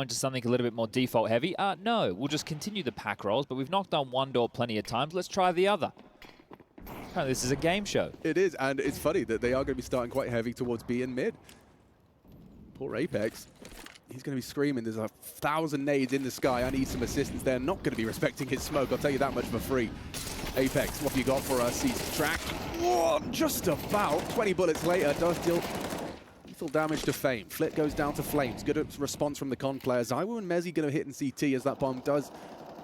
into something a little bit more default heavy? No, we'll just continue the pack rolls, but we've knocked down one door plenty of times. Let's try the other. Apparently this is a game show. It is, and it's funny that they are going to be starting quite heavy towards B and mid. Poor Apex. He's going to be screaming, there's 1,000 nades in the sky. I need some assistance. They're not going to be respecting his smoke. I'll tell you that much for free. Apex, what have you got for us? He's tracked. Whoa, just about. 20 bullets later, does deal lethal damage to Fame. Flit goes down to Flames. Good response from the con players. Zywu and Mezzi going to hit in CT as that bomb does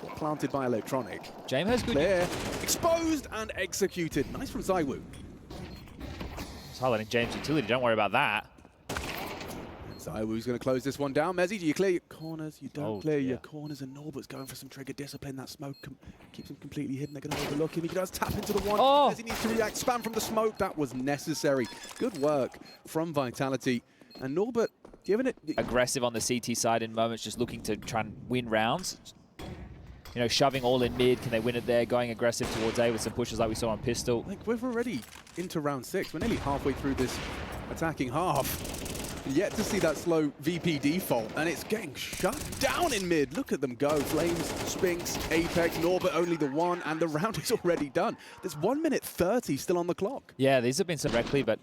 get planted by Electronic. James has good... Clear. Exposed and executed. Nice from Zywu. It's highlighting James' utility. Don't worry about that. Zyewu's going to close this one down. Mezzi, do you clear your corners? You don't clear your corners, and Norbert's going for some trigger discipline. That smoke keeps him completely hidden. They're going to overlook him. He does tap into the one. Mezzi needs to react. Spam from the smoke. That was necessary. Good work from Vitality. And Norbert, do you have an... Aggressive on the CT side in moments, just looking to try and win rounds. You know, shoving all in mid. Can they win it there? Going aggressive towards A with some pushes like we saw on Pistol. Like, we're already into round 6. We're nearly halfway through this attacking half. Yet to see that slow VP default, and it's getting shut down in mid. Look at them go. Flames, Spinks, Apex, Norbert only the one, and the round is already done. There's 1 minute 30 still on the clock. Yeah, these have been some directly, but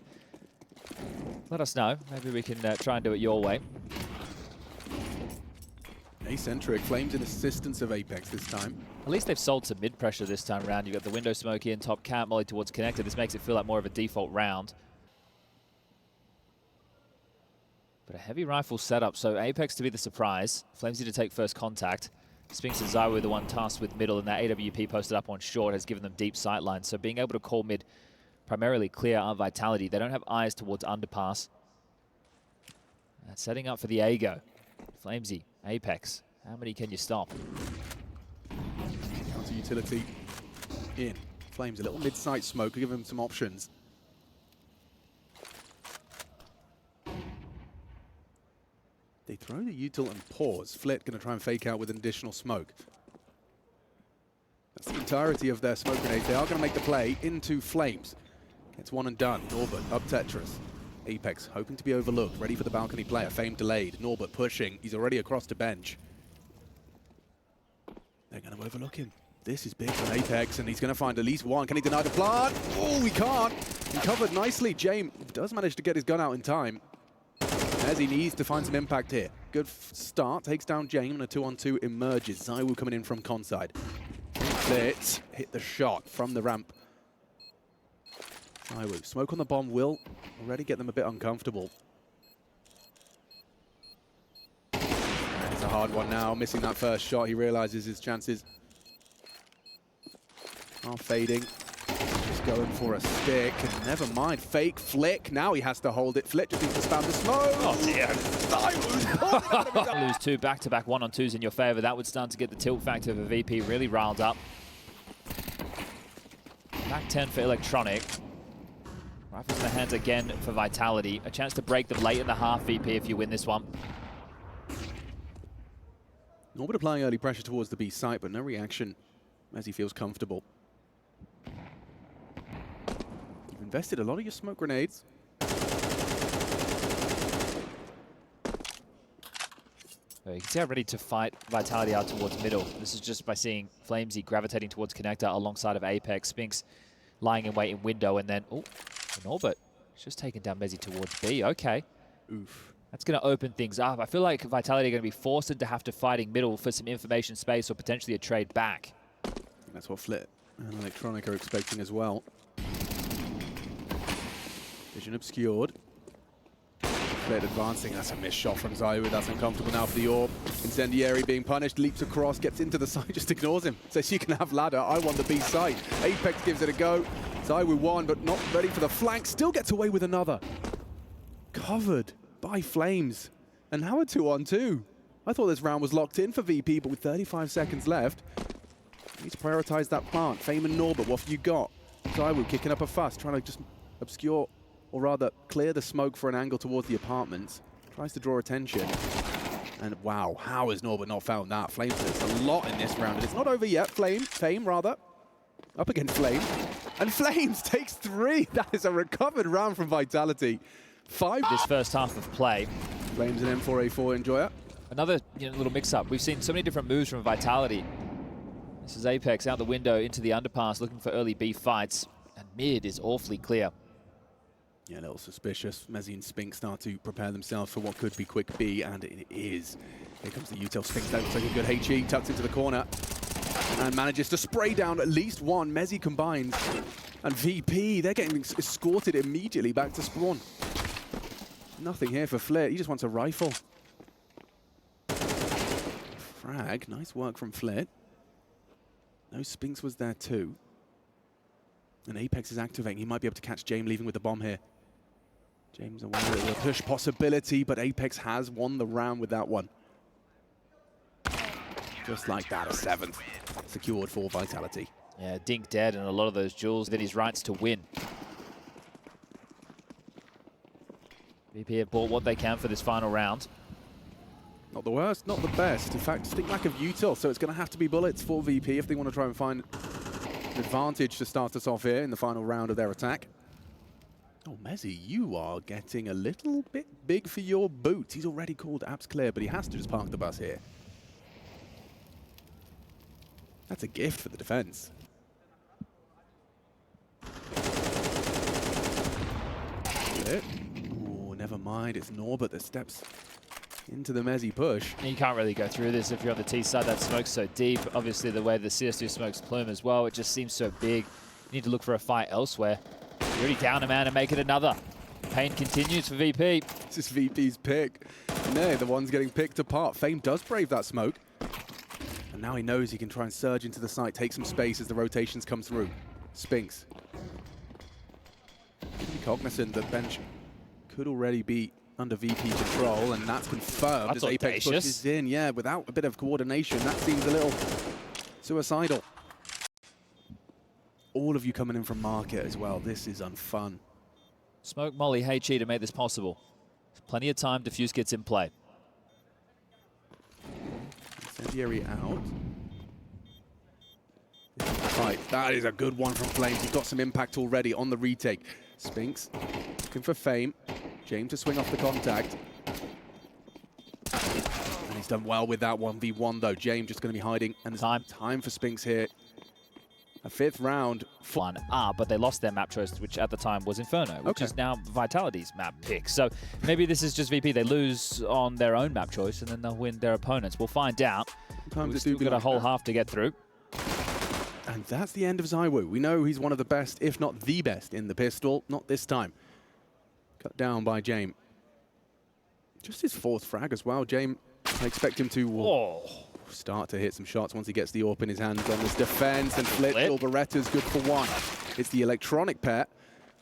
let us know. Maybe we can try and do it your way. Acentric, Flames in assistance of Apex this time. At least they've sold some mid pressure this time around. You've got the window smoke in, top camp, molly towards connector. This makes it feel like more of a default round. But a heavy rifle setup, so Apex to be the surprise. Flamesy to take first contact. Spinks and Zywu the one tasked with middle, and that AWP posted up on short has given them deep sight lines. So being able to call mid primarily clear on Vitality. They don't have eyes towards underpass. Setting up for the A-go. Flamesy, Apex. How many can you stop? Counter utility in. Flames a little mid-sight smoke, give him some options. They throw the util and pause. Flit going to try and fake out with an additional smoke. That's the entirety of their smoke grenades. They are going to make the play into Flames. Gets one and done. Norbert up Tetris. Apex hoping to be overlooked. Ready for the balcony player. Fame delayed. Norbert pushing. He's already across the bench. They're going to overlook him. This is big for Apex, and he's going to find at least one. Can he deny the plant? Oh, he can't. He covered nicely. James does manage to get his gun out in time. As he needs to find some impact here. Good start, takes down James, and a 2-on-2 emerges. Zywu coming in from conside. Flit hit the shot from the ramp. Zywu, smoke on the bomb will already get them a bit uncomfortable. And it's a hard one now, missing that first shot. He realizes his chances are fading. Going for a stick, and never mind, fake flick. Now he has to hold it. Flit just needs to spam the smoke. Oh dear. Lose two back-to-back 1-on-2s in your favor. That would start to get the tilt factor of a VP really riled up. Back 10 for Electronic. Rifles in the hands again for Vitality. A chance to break them late in the half, VP, if you win this one. Norbert applying early pressure towards the B site, but no reaction as he feels comfortable. Invested a lot of your smoke grenades. You can see how ready to fight Vitality out towards middle. This is just by seeing Flamesy gravitating towards connector alongside of Apex. Spinks lying in wait in window, and then, oh, Norbert just taking down Mezzi towards B. Okay. Oof. That's going to open things up. I feel like Vitality are going to be forced into have to fighting middle for some information space or potentially a trade back. That's what Flit and Electronic are expecting as well. Vision obscured. Flit advancing. That's a missed shot from Zywu. That's uncomfortable now for the orb. Incendiary being punished. Leaps across. Gets into the side. Just ignores him. Says you can have ladder. I want the B side. Apex gives it a go. Zywu won, but not ready for the flank. Still gets away with another. Covered by Flames. And now a 2-on-2. I thought this round was locked in for VP, but with 35 seconds left, need to prioritize that plant. Fame and Norbert, what have you got? Zywu kicking up a fuss, trying to just obscure, or rather clear the smoke for an angle towards the apartments. Tries to draw attention. And wow, how has Norbert not found that? Flame does a lot in this round, and it's not over yet. Fame rather, up against Flame. And Flames takes 3. That is a recovered round from Vitality. 5. This first half of play. Flames and M4A4 enjoyer. Another little mix-up. We've seen so many different moves from Vitality. This is Apex out the window into the underpass, looking for early B fights. And mid is awfully clear. Yeah, a little suspicious. Mezzi and Spinks start to prepare themselves for what could be quick B, and it is. Here comes the util. Spinks looks like a good HE, tucks into the corner, and manages to spray down at least one. Mezzi combines, and VP, they're getting escorted immediately back to spawn. Nothing here for Flit. He just wants a rifle. Frag, nice work from Flit. No, Spinks was there too. And Apex is activating. He might be able to catch James leaving with the bomb here. James away with a push possibility, but Apex has won the round with that one. Just like that, a 7th secured for Vitality. Yeah, Dink dead and a lot of those jewels within his rights to win. VP have bought what they can for this final round. Not the worst, not the best. In fact, distinct lack of util, so it's going to have to be bullets for VP if they want to try and find an advantage to start us off here in the final round of their attack. Oh, Mezzi, you are getting a little bit big for your boots. He's already called apps clear, but he has to just park the bus here. That's a gift for the defense. Oh, never mind. It's Norbert that steps into the Mezzi push. You can't really go through this if you're on the T side. That smoke's so deep. Obviously, the way the CS2 smokes plume as well, it just seems so big. You need to look for a fight elsewhere. You're already down a man and make it another. Pain continues for VP. This is VP's pick. No, the one's getting picked apart. Fame does brave that smoke. And now he knows he can try and surge into the site, take some space as the rotations come through. Spinks. Be cognizant that bench could already be under VP control, and that's confirmed That's as Apex audacious. pushes in. Yeah, without a bit of coordination, that seems a little suicidal. All of you coming in from market as well. This is unfun. Smoke Molly HE to make this possible. Plenty of time. Diffuse gets in play. Incendiary out. Right, that is a good one from Flames. He's got some impact already on the retake. Spinks looking for Fame. James to swing off the contact. And he's done well with that 1v1 though. James just going to be hiding. And there's time for Spinks here. A 5th round. But they lost their map choice, which at the time was Inferno, which is now Vitality's map pick. So maybe this is just VP. They lose on their own map choice, and then they'll win their opponents. We'll find out. We've still got a whole half to get through. And that's the end of ZywOo. We know he's one of the best, if not the best, in the pistol. Not this time. Cut down by James. Just his 4th frag as well. James, I expect him to start to hit some shots once he gets the AWP in his hands on this defense. And Flit, Beretta's good for 1. It's the electronic pair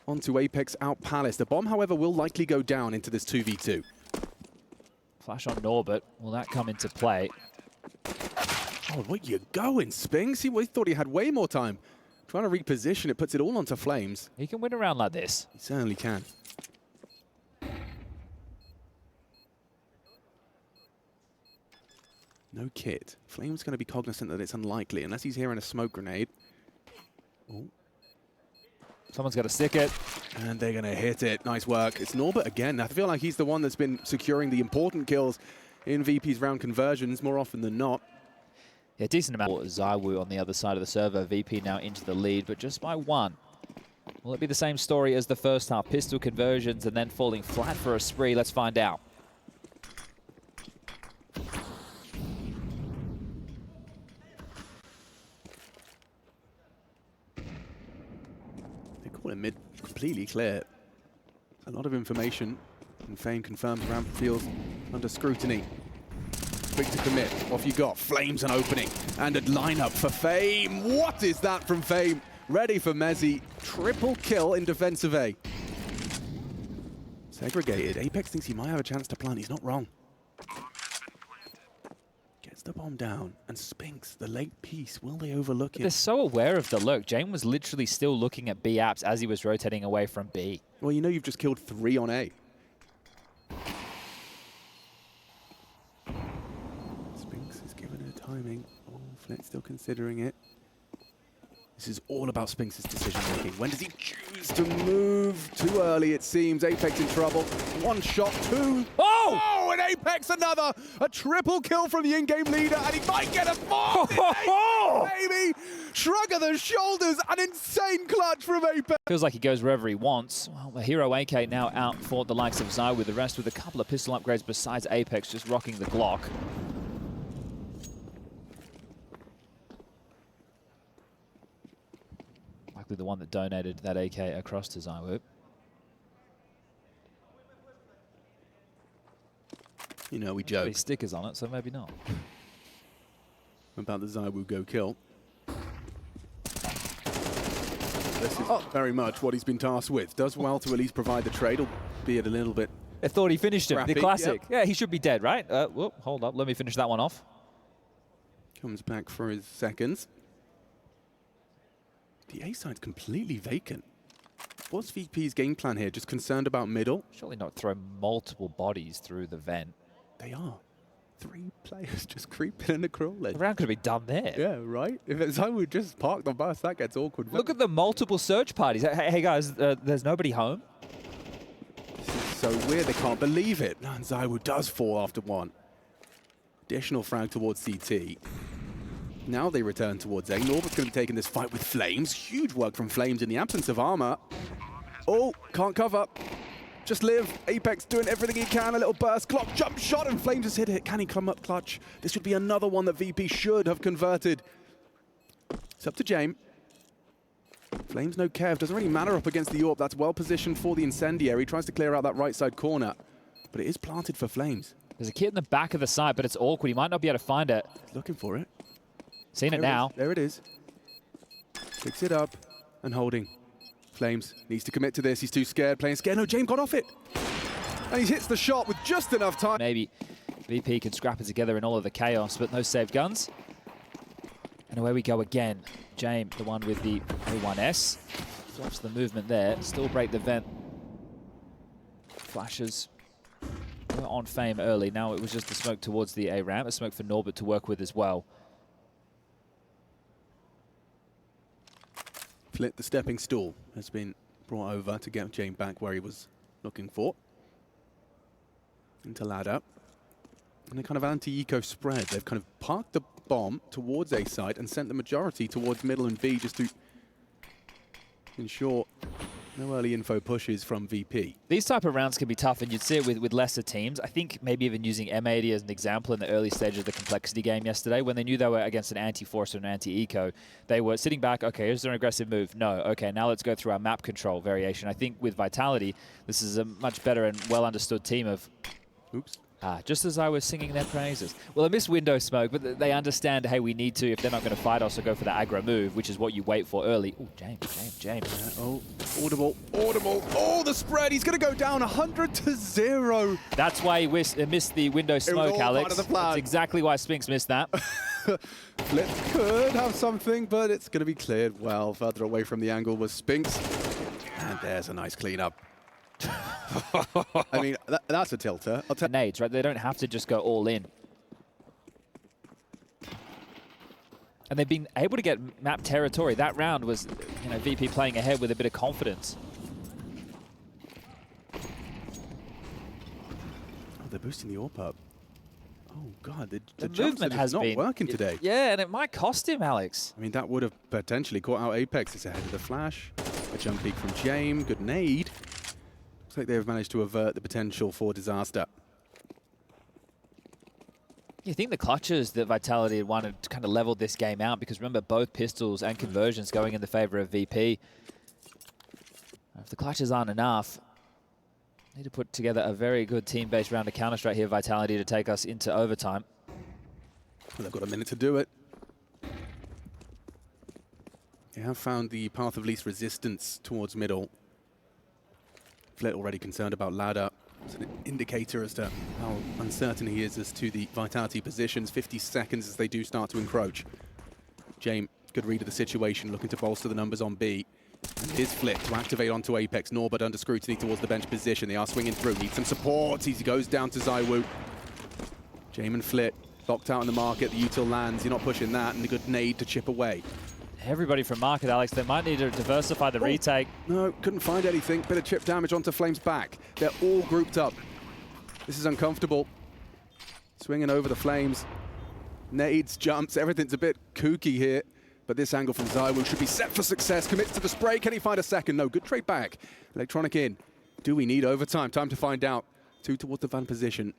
onto Apex out Palace. The bomb, however, will likely go down into this 2v2. Flash on Norbert. Will that come into play? Oh, where you going, Spinks? He thought he had way more time. Trying to reposition it, puts it all onto Flames. He can win a round like this. He certainly can. No kit. Flame's going to be cognizant that it's unlikely, unless he's hearing a smoke grenade. Oh. Someone's got to stick it. And they're going to hit it. Nice work. It's Norbert again. I feel like he's the one that's been securing the important kills in VP's round conversions more often than not. Yeah, decent amount. ZywOo on the other side of the server. VP now into the lead, but just by 1. Will it be the same story as the first half? Pistol conversions and then falling flat for a spree. Let's find out. They call it mid completely clear. A lot of information, and Fame confirms ramp feels under scrutiny. Quick to commit. Off you got. Flames an opening. And a lineup for Fame. What is that from Fame? Ready for Mezzi. Triple kill in defensive A. Segregated. Apex thinks he might have a chance to plant. He's not wrong. Gets the bomb down. And Spinks, the late piece. Will they overlook it? They're so aware of the look. James was literally still looking at B apps as he was rotating away from B. Well, you know you've just killed 3 on A. Spinks is giving her timing. Oh, Flit's still considering it. This is all about Spinks' decision making. When does he choose to move? Too early, it seems. Apex in trouble. One shot, two. Oh, and Apex another. A triple kill from the in-game leader, and he might get a fourth. Baby, shrug of the shoulders, an insane clutch from Apex. Feels like he goes wherever he wants. Well, the hero AK now out for the likes of Zai, with the rest with a couple of pistol upgrades besides Apex just rocking the Glock. Likely the one that donated that AK across to Zywoo. You know, we joke. There's stickers on it, so maybe not. About the Zywoo go kill. This is very much what he's been tasked with. Does well to at least provide the trade, albeit a little bit. I thought he finished him, Crappy, the classic. yep. Yeah, he should be dead, right? Whoop, hold up, let me finish that one off. Comes back for his seconds. The A side's completely vacant. What's VP's game plan here? Just concerned about middle? Surely not throw multiple bodies through the vent. They are. 3 players just creeping in the crawler. The round could have been done there. Yeah, right? If it's I would just park the bus, that gets awkward. Look at the multiple search parties. Hey guys, there's nobody home. This is so weird, they can't believe it. And Zywoo does fall after one. Additional frag towards CT. Now they return towards A. Norbert's going to be taking this fight with Flames. Huge work from Flames in the absence of armor. Oh, can't cover. Just live. Apex doing everything he can. A little burst. Clock jump shot, and Flames has hit it. Can he come up clutch? This would be another one that VP should have converted. It's up to James. Flames no Kev. Doesn't really matter up against the AWP. That's well positioned for the incendiary. Tries to clear out that right side corner. But it is planted for Flames. There's a kid in the back of the side, but it's awkward. He might not be able to find it. He's looking for it. Seen it now. There it is. Picks it up and holding. Flames needs to commit to this. He's too scared, playing scared. No, James got off it. And he hits the shot with just enough time. Maybe VP can scrap it together in all of the chaos, but no saved guns. And away we go again. James, the one with the A1S. Stops the movement there. Still break the vent. Flashes were on Fame early. Now it was just the smoke towards the A ramp. A smoke for Norbert to work with as well. Flit, the stepping stool, has been brought over to get James back where he was looking for. Into ladder. And a kind of anti-eco spread. They've kind of parked the bomb towards A side and sent the majority towards middle and B just to ensure no early info pushes from VP. These type of rounds can be tough, and you'd see it with lesser teams. I think maybe even using M80 as an example in the early stages of the complexity game yesterday, when they knew they were against an anti-force or an anti-eco, they were sitting back, okay, here's an aggressive move. No, okay, now let's go through our map control variation. I think with Vitality, this is a much better and well-understood team of... Oops. Just as I was singing their praises. Well, I missed window smoke, but they understand, hey, we need to, if they're not going to fight us, or go for the aggro move, which is what you wait for early. Oh, James. Oh, audible. Oh, the spread. He's going to go down 100-0. That's why he missed the window smoke, Alex. Part of the plan. That's exactly why Spinks missed that. Flip could have something, but it's going to be cleared well. Further away from the angle was Spinks. And there's a nice cleanup. I mean, that's a tilter. Nades, right? They don't have to just go all in. And they've been able to get map territory. That round was, you know, VP playing ahead with a bit of confidence. Oh, they're boosting the AWP up. Oh, God. The movement has not been working today. Yeah, and it might cost him, Alex. I mean, that would have potentially caught out Apex. It's ahead of the flash. A jump peek from James. Good nade. Looks like they've managed to avert the potential for disaster. You think the clutches that Vitality had wanted to kind of leveled this game out, because remember, both pistols and conversions going in the favor of VP. If the clutches aren't enough, need to put together a very good team-based round of Counter-Strike here, Vitality, to take us into overtime. Well, they've got a minute to do it. They have found the path of least resistance towards middle. Flit already concerned about ladder. It's an indicator as to how uncertain he is as to the Vitality positions. 50 seconds as they do start to encroach. James, good read of the situation, looking to bolster the numbers on B. And his Flit to activate onto Apex. Norbert under scrutiny towards the bench position. They are swinging through. Need some support. He goes down to Zywoo. James and Flit locked out in the market. The util lands. You're not pushing that. And a good nade to chip away. Everybody from market, Alex. They might need to diversify the retake. No, couldn't find anything. Bit of chip damage onto Flame's back. They're all grouped up. This is uncomfortable. Swinging over the Flames. Nades, jumps, everything's a bit kooky here. But this angle from ZywOo should be set for success. Commits to the spray. Can he find a second? No, good trade back. Electronic in. Do we need overtime? Time to find out. 2 towards the van position.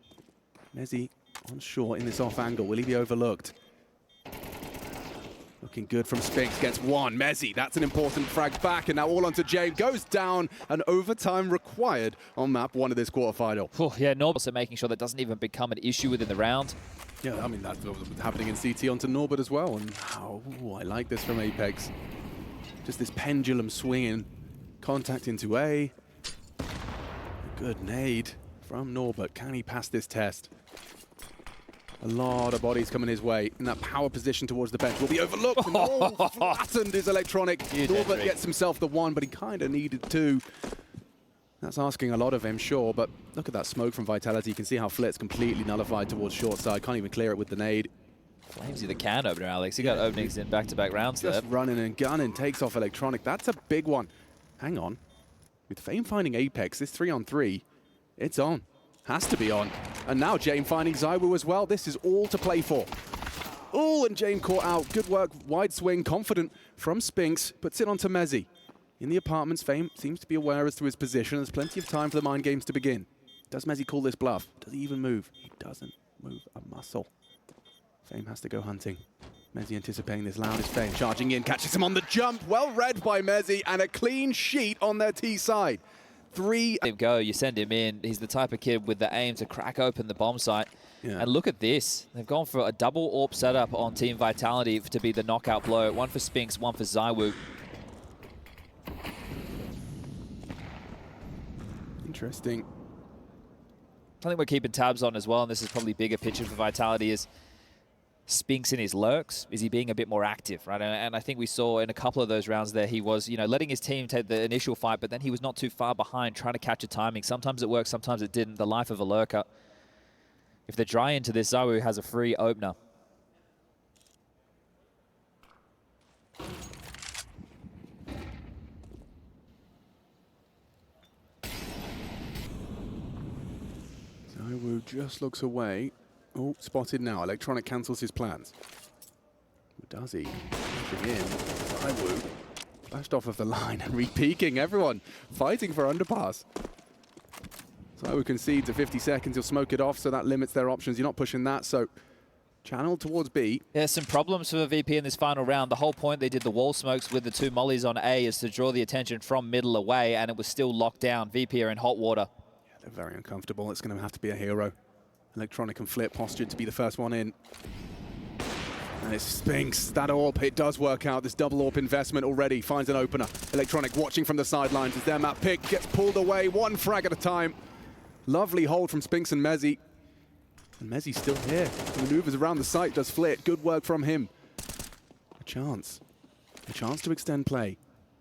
Mezzi on short in this off angle. Will he be overlooked? Looking good from Spinks. Gets one. Mezzi, that's an important frag back. And now all onto Jane. Goes down. And overtime required on map 1 of this quarterfinal. Oh, yeah, Norbert also making sure that doesn't even become an issue within the round. Yeah, I mean, that's what was happening in CT onto Norbert as well. And I like this from Apex. Just this pendulum swinging. Contact into A. A good nade from Norbert. Can he pass this test? A lot of bodies coming his way in that power position towards the bench. Will be overlooked. And all flattened is Electronic. Norbert gets himself the 1, but he kind of needed 2. That's asking a lot of him, sure, but look at that smoke from Vitality. You can see how Flit's completely nullified towards short side. Can't even clear it with the nade. Flamesy the can opener, Alex. He got openings in back-to-back rounds there. Just running and gunning, takes off Electronic. That's a big one. Hang on. With Fame finding Apex, this 3-on-3, it's on. Has to be on. And now Jane finding ZywOo as well. This is all to play for. Oh, and Jane caught out. Good work, wide swing, confident from Spinks. Puts it onto Mezzi. In the apartments, Fame seems to be aware as to his position. There's plenty of time for the mind games to begin. Does Mezzi call this bluff? Does he even move? He doesn't move a muscle. Fame has to go hunting. Mezzi anticipating this loudest Fame. Charging in, catches him on the jump. Well read by Mezzi, and a clean sheet on their T side. 3. Go, you send him in. He's the type of kid with the aim to crack open the bomb site. Yeah. And look at this. They've gone for a double AWP setup on Team Vitality to be the knockout blow. 1 for Spinks, 1 for ZywOo. Interesting. Something we're keeping tabs on as well, and this is probably bigger picture for Vitality, is Spinks in his lurks. Is he being a bit more active, right? And I think we saw in a couple of those rounds there, he was, you know, letting his team take the initial fight, but then he was not too far behind, trying to catch a timing. Sometimes it worked, sometimes it didn't. The life of a lurker. If they're dry into this, ZywOo has a free opener. ZywOo just looks away. Oh, spotted now. Electronic cancels his plans. Does he? Pushing in. ZywOo flashed off of the line and re-peeking. Everyone fighting for underpass. ZywOo concedes at 50 seconds. He'll smoke it off, so that limits their options. You're not pushing that, so channel towards B. There's some problems for VP in this final round. The whole point they did the wall smokes with the 2 mollies on A is to draw the attention from middle away, and it was still locked down. VP are in hot water. Yeah, they're very uncomfortable. It's going to have to be a hero. Electronic and Flip postured to be the first one in. And it's Spinks. That AWP, it does work out. This double AWP investment already finds an opener. Electronic watching from the sidelines as their map pick gets pulled away, 1 frag at a time. Lovely hold from Spinks and Mezzi. And Mezzi's still here. Maneuvers around the site, does Flit. Good work from him. A chance to extend play.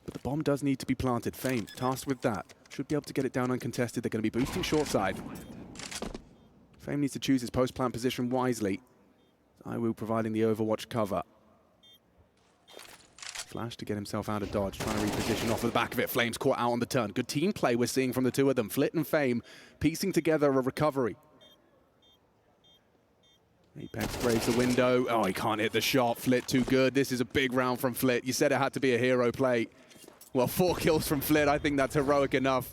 But the bomb does need to be planted. Fame, tasked with that. Should be able to get it down uncontested. They're going to be boosting short side. Fame needs to choose his post-plant position wisely. ZywOo providing the overwatch cover. Flash to get himself out of dodge, trying to reposition off of the back of it. Flames caught out on the turn. Good team play we're seeing from the 2 of them. Flit and Fame piecing together a recovery. Apex braves the window. Oh, he can't hit the shot. Flit too good. This is a big round from Flit. You said it had to be a hero play. Well, 4 kills from Flit. I think that's heroic enough.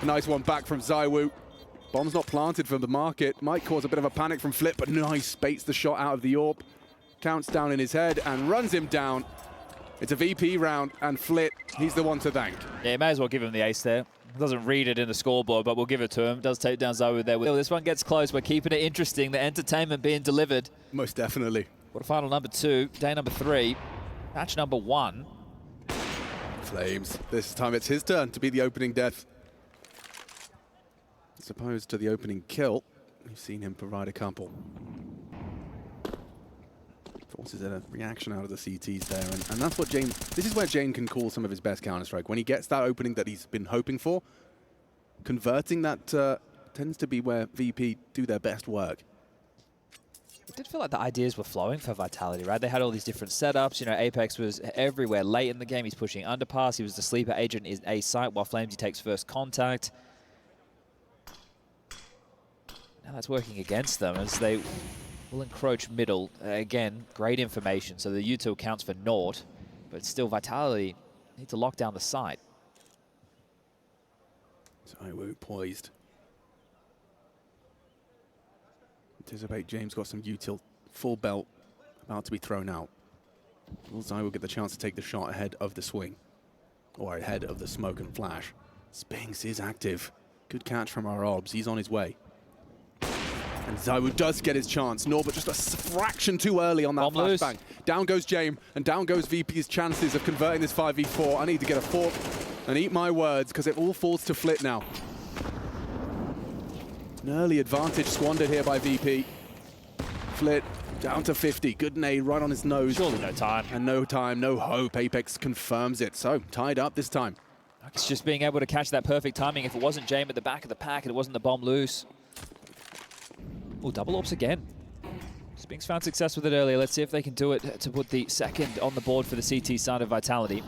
A nice one back from ZywOo. Bomb's not planted from the market. Might cause a bit of a panic from Flit, but nice. Baits the shot out of the AWP. Counts down in his head and runs him down. It's a VP round, and Flit, he's the one to thank. Yeah, you may as well give him the ace there. Doesn't read it in the scoreboard, but we'll give it to him. Does take down ZywOo there. This one gets close. We're keeping it interesting. The entertainment being delivered. Most definitely. Quarterfinal number 2, day number 3, match number 1. Flames. This time it's his turn to be the opening death. As opposed to the opening kill. We've seen him provide a couple. Forces a reaction out of the CTs there, and that's what Jane, this is where Jane can call some of his best Counter-Strike. When he gets that opening that he's been hoping for, converting that tends to be where VP do their best work. did feel like the ideas were flowing for Vitality, right? They had all these different setups. You know, Apex was everywhere late in the game. He's pushing underpass. He was the sleeper agent in A site while Flamesy takes first contact. Now that's working against them as they will encroach middle. Again, great information. So the util counts for naught, but still Vitality need to lock down the site. ZywOo poised. Anticipate James got some util, full belt, about to be thrown out. Will ZywOo get the chance to take the shot ahead of the swing? Or ahead of the smoke and flash? Spinks is active. Good catch from our obs, he's on his way. And ZywOo does get his chance. Norbert just a fraction too early on that flashbang. Down goes James, and down goes VP's chances of converting this 5v4. I need to get a fork and eat my words, because it all falls to Flit now. An early advantage squandered here by VP. Flit down to 50. Good nade right on his nose. Surely no time. And no time, no hope. Apex confirms it. So, tied up this time. It's just being able to catch that perfect timing. If it wasn't James at the back of the pack and it wasn't the bomb loose. Oh, double ops again. Spinks found success with it earlier. Let's see if they can do it to put the second on the board for the CT side of Vitality.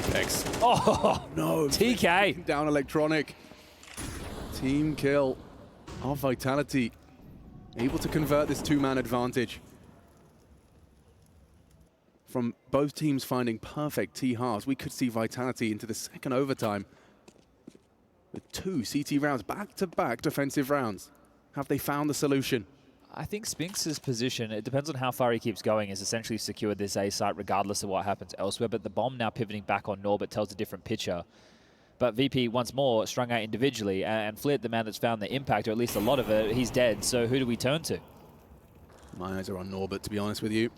Apex. Oh, no. TK. Down electronic. Team kill of Vitality. Able to convert this two-man advantage. From both teams finding perfect T-halves, we could see Vitality into the second overtime with 2 CT rounds, back-to-back defensive rounds. Have they found the solution? I think Spinks' position, it depends on how far he keeps going, is essentially secured this A site regardless of what happens elsewhere. But the bomb now pivoting back on Norbert tells a different picture. But VP once more strung out individually, and Flit, the man that's found the impact, or at least a lot of it, he's dead. So who do we turn to? My eyes are on Norbert, to be honest with you.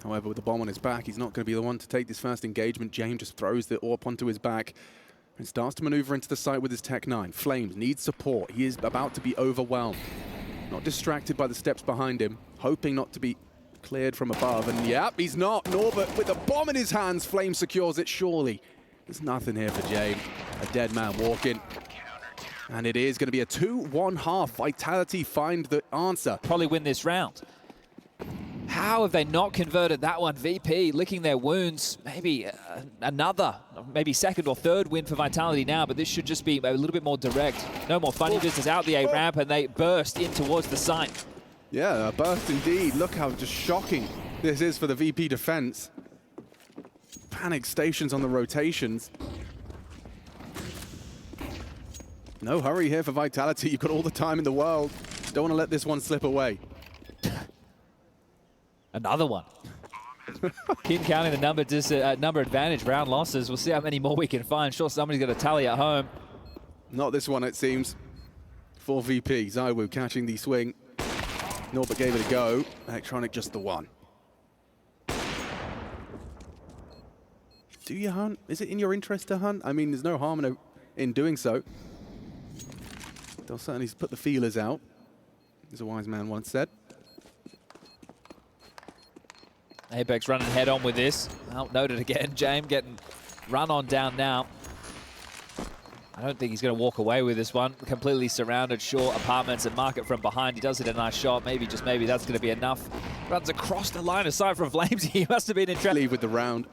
However, with the bomb on his back, he's not going to be the one to take this first engagement. James just throws the AWP onto his back and starts to maneuver into the site with his Tech 9. Flames needs support. He is about to be overwhelmed. Not distracted by the steps behind him, hoping not to be cleared from above. And yep, he's not. Norbert with the bomb in his hands. Flames secures it, surely. There's nothing here for James. A dead man walking. And it is going to be a 2-1 half. Vitality find the answer. Probably win this round. How have they not converted that one? VP licking their wounds. Maybe another, maybe second or third win for Vitality now, but this should just be a little bit more direct. No more funny business out the A ramp, and they burst in towards the site. Yeah, a burst indeed. Look how just shocking this is for the VP defense. Panic stations on the rotations. No hurry here for Vitality. You've got all the time in the world. Don't want to let this one slip away. Another one. Keep counting the number advantage, round losses. We'll see how many more we can find. Sure, somebody's got a tally at home. Not this one, it seems. For VP, ZywOo catching the swing. Norbert gave it a go. Electronic just the one. Do you hunt? Is it in your interest to hunt? I mean, there's no harm in doing so. They'll certainly put the feelers out, as a wise man once said. Apex running head on with this. Oh, noted again. James getting run on down now. I don't think he's going to walk away with this one. Completely surrounded, sure, apartments and market from behind. He does hit a nice shot. Maybe, just maybe, that's going to be enough. Runs across the line aside from Flames. He must have been in trouble. Leave with the round.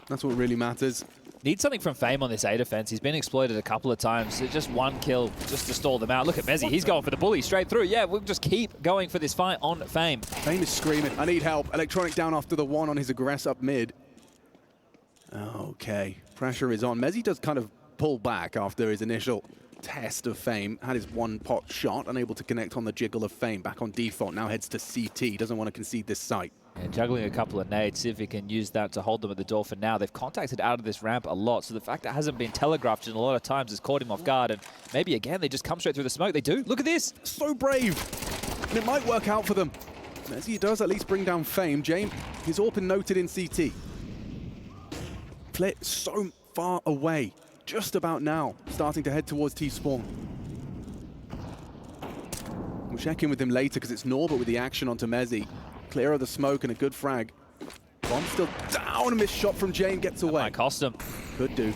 That's what really matters. Need something from Fame on this A defense. He's been exploited a couple of times. Just one kill just to stall them out. Look at Mezzy. He's going for the bully straight through. Yeah, we'll just keep going for this fight on Fame. Fame is screaming, I need help. Electronic down after the one on his aggress up mid. Okay, pressure is on. Mezzy does kind of pull back after his initial test of Fame. Had his one pot shot, unable to connect on the jiggle of Fame. Back on default, now heads to CT. Doesn't want to concede this site. And juggling a couple of nades, see if he can use that to hold them at the door for now. They've contacted out of this ramp a lot, so the fact that it hasn't been telegraphed in a lot of times has caught him off guard. And maybe again, they just come straight through the smoke. They do. Look at this. So brave. And it might work out for them. Mezzy does at least bring down Fame. James, he's all been noted in CT. Flit so far away. Just about now, starting to head towards T-spawn. We'll check in with him later because it's Norbert with the action onto Mezzy. Clear of the smoke and a good frag. Bomb still down. A missed shot from Jane, gets away. That might cost him. Could do.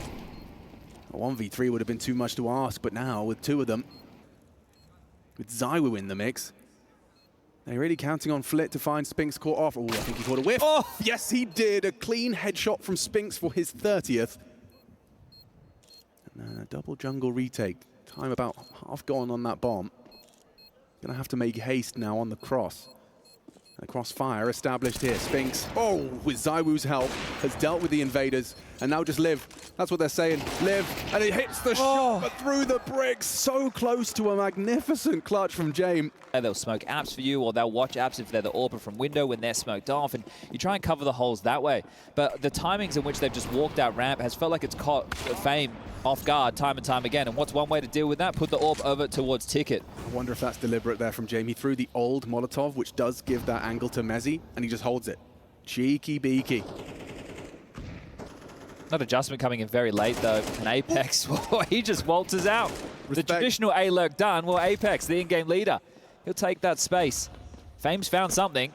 A 1v3 would have been too much to ask, but now with two of them, with Zywoo in the mix, they're really counting on Flit to find Spinks caught off. Oh, I think he caught a whiff. Oh! Yes, he did. A clean headshot from Spinks for his 30th. And a double jungle retake. Time about half gone on that bomb. Gonna have to make haste now on the cross. A crossfire established here. Spinks, oh, with Zywoo's help, has dealt with the invaders. And now just live. That's what they're saying. Live. And it hits the shot, but through the bricks. So close to a magnificent clutch from James. They'll smoke apps for you, or they'll watch apps if they're the AWPer from window when they're smoked off, and you try and cover the holes that way. But the timings in which they've just walked out ramp has felt like it's caught Fame off guard time and time again. And what's one way to deal with that? Put the AWP over towards Ticket. I wonder if that's deliberate there from Jamie. He threw the old Molotov, which does give that angle to Mezzy, and he just holds it. Cheeky beaky. That adjustment coming in very late, though. And Apex, he just waltzes out. Respect. The traditional A-lurk done. Well, Apex, the in-game leader, he'll take that space. Fame's found something.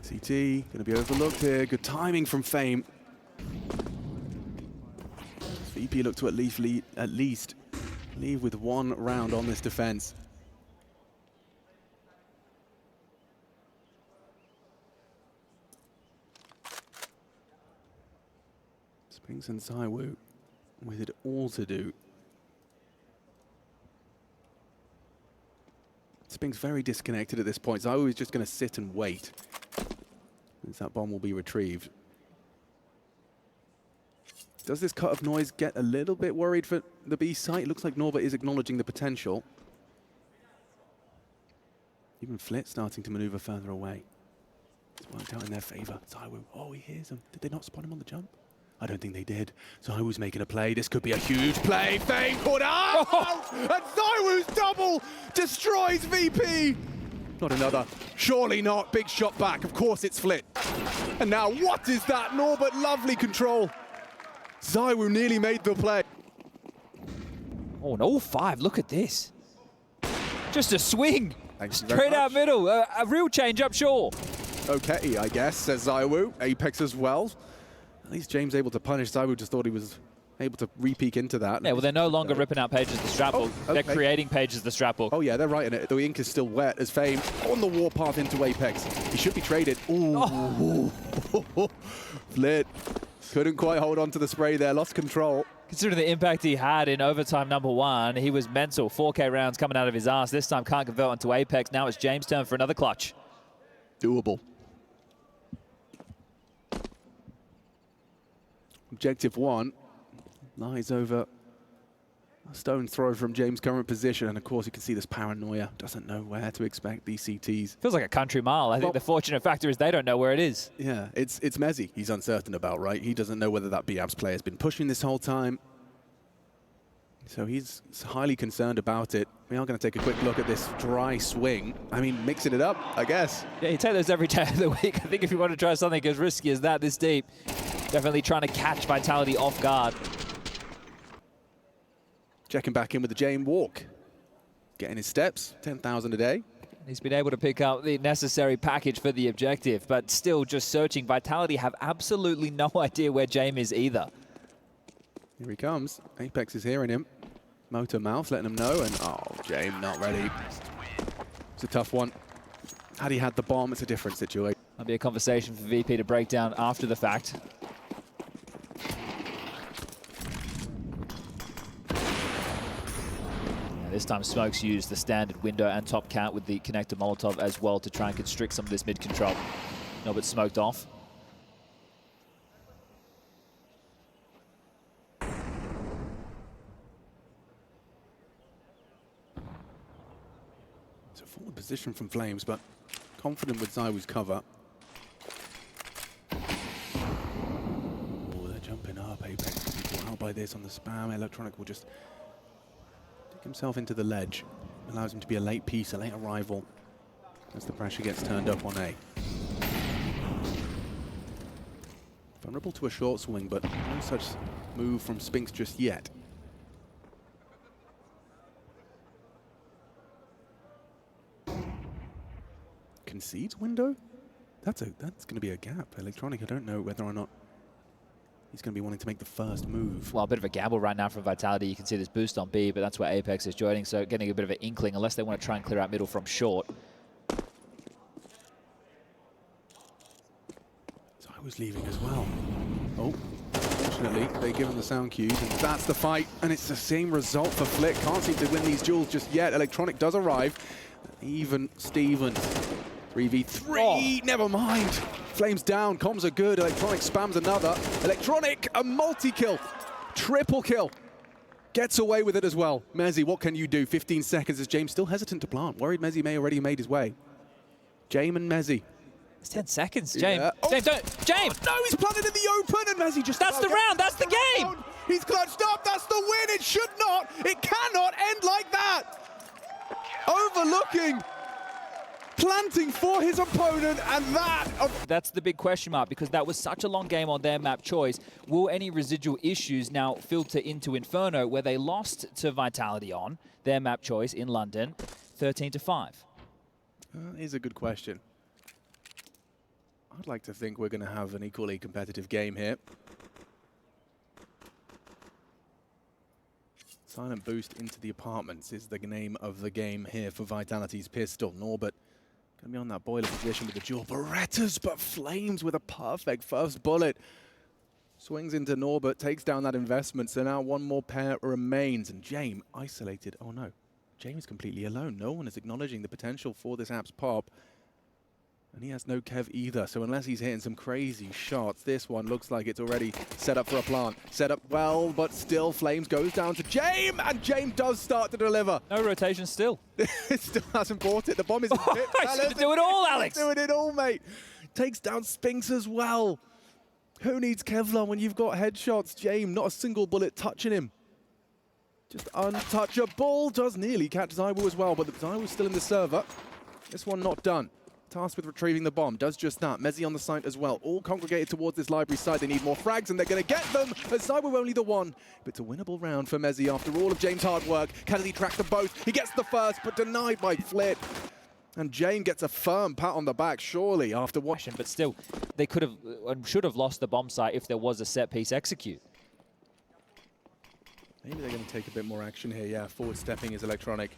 CT, going to be overlooked here. Good timing from Fame. VP look to at least leave with one round on this defense. Spinks and Zywoo with it all to do. Spinks very disconnected at this point. Zywoo is just going to sit and wait, since that bomb will be retrieved. Does this cut of noise get a little bit worried for the B site? It looks like Norva is acknowledging the potential. Even Flit starting to maneuver further away. It's worked out in their favor. Zywoo, oh, he hears them. Did they not spot him on the jump? I don't think they did. Zywoo's making a play. This could be a huge play. Fame caught out! Oh! And Zywoo's double destroys VP! Not another. Surely not. Big shot back. Of course it's Flit. And now what is that? Norbert, lovely control. Zywoo nearly made the play. Oh, an all-5. Look at this. Just a swing. Straight out middle. A real change up, sure. Okay, I guess, says Zywoo. Apex as well. At least James able to punish. Zywoo just thought he was able to re-peek into that. Yeah, well, they're no longer ripping out pages the strap book. Okay. They're creating pages the strap book. Oh, yeah, they're right in it. The ink is still wet as Fame on the warpath into Apex. He should be traded. Ooh. Oh. Flit. Couldn't quite hold on to the spray there. Lost control. Considering the impact he had in overtime #1, he was mental. 4K rounds coming out of his ass. This time can't convert onto Apex. Now it's James' turn for another clutch. Doable. Objective 1 lies over a stone's throw from James' current position. And of course, you can see this paranoia. Doesn't know where to expect these CTs. Feels like a country mile. I think the fortunate factor is they don't know where it is. Yeah, it's Mezzy he's uncertain about, right? He doesn't know whether that BABS player has been pushing this whole time. So he's highly concerned about it. We are going to take a quick look at this dry swing. I mean, mixing it up, I guess. Yeah, you take those every day of the week. I think if you want to try something as risky as that this deep, definitely trying to catch Vitality off guard. Checking back in with the Jane walk. Getting his steps, 10,000 a day. He's been able to pick up the necessary package for the objective, but still just searching. Vitality have absolutely no idea where Jame is either. Here he comes. Apex is hearing him. Motor Mouth letting him know, and oh, Jame not ready. It's a tough one. Had he had the bomb, it's a different situation. That'll be a conversation for VP to break down after the fact. This time Smokes used the standard window and top count with the connector Molotov as well to try and constrict some of this mid control. No, but smoked off. It's a forward position from Flames, but confident with Zywoo's cover. Oh, they're jumping up. Apex out by this on the spam. Electronic will just himself into the ledge, allows him to be a late piece, a late arrival as the pressure gets turned up on A. Vulnerable to a short swing, but no such move from Spinks just yet. concedes window? That's going to be a gap. Electronic, I don't know whether or not he's going to be wanting to make the first move. Well, a bit of a gamble right now from Vitality. You can see this boost on B, but that's where Apex is joining, so getting a bit of an inkling, unless they want to try and clear out middle from short. So I was leaving as well. Oh, fortunately, they give him the sound cues, and that's the fight, and it's the same result for Flick. Can't seem to win these duels just yet. Electronic does arrive. Even Stevens. 3v3, never mind. Flames down, comms are good. Electronic spams another. Electronic, a multi-kill. Triple kill. Gets away with it as well. Mezzi, what can you do? 15 seconds as James still hesitant to plant. Worried Mezzi may already made his way. James and Mezzi. It's 10 seconds, James. Yeah. Oh. James, don't. James! Oh, no, he's planted in the open, and Mezzi just... That's the round, that's the game! He's clutched up, that's the win. It should not, it cannot end like that. Overlooking, planting for his opponent, and that... That's the big question mark, because that was such a long game on their map choice. Will any residual issues now filter into Inferno, where they lost to Vitality on their map choice in London, 13-5? Is a good question. I'd like to think we're going to have an equally competitive game here. Silent boost into the apartments is the name of the game here for Vitality's pistol. Norbert going to be on that boiler position with the dual Berettas, but Flames with a perfect first bullet. Swings into Norbert, takes down that investment, so now one more pair remains. And James isolated. Oh no, James is completely alone. No one is acknowledging the potential for this app's pop. And he has no Kev either, so unless he's hitting some crazy shots, this one looks like it's already set up for a plant. Set up well, but still Flames goes down to James, and James does start to deliver. No rotation still. It still hasn't bought it. The bomb isn't hit. He's going to do it all, Alex. Doing it all, mate. Takes down Spinks as well. Who needs Kevlar when you've got headshots? James, not a single bullet touching him. Just untouchable. Does nearly catch Zywu as well, but Zywu's still in the server. This one not done. Tasked with retrieving the bomb, does just that. Mezzi on the site as well, all congregated towards this library side. They need more frags, and they're going to get them, as Zywu only the one. But it's a winnable round for Mezzi after all of James' hard work. Can he track them both? He gets the first, but denied by Flit. And James gets a firm pat on the back, surely, after watching. But still, they could have and should have lost the bomb site if there was a set-piece execute. Maybe they're going to take a bit more action here. Yeah, forward stepping is Electronic.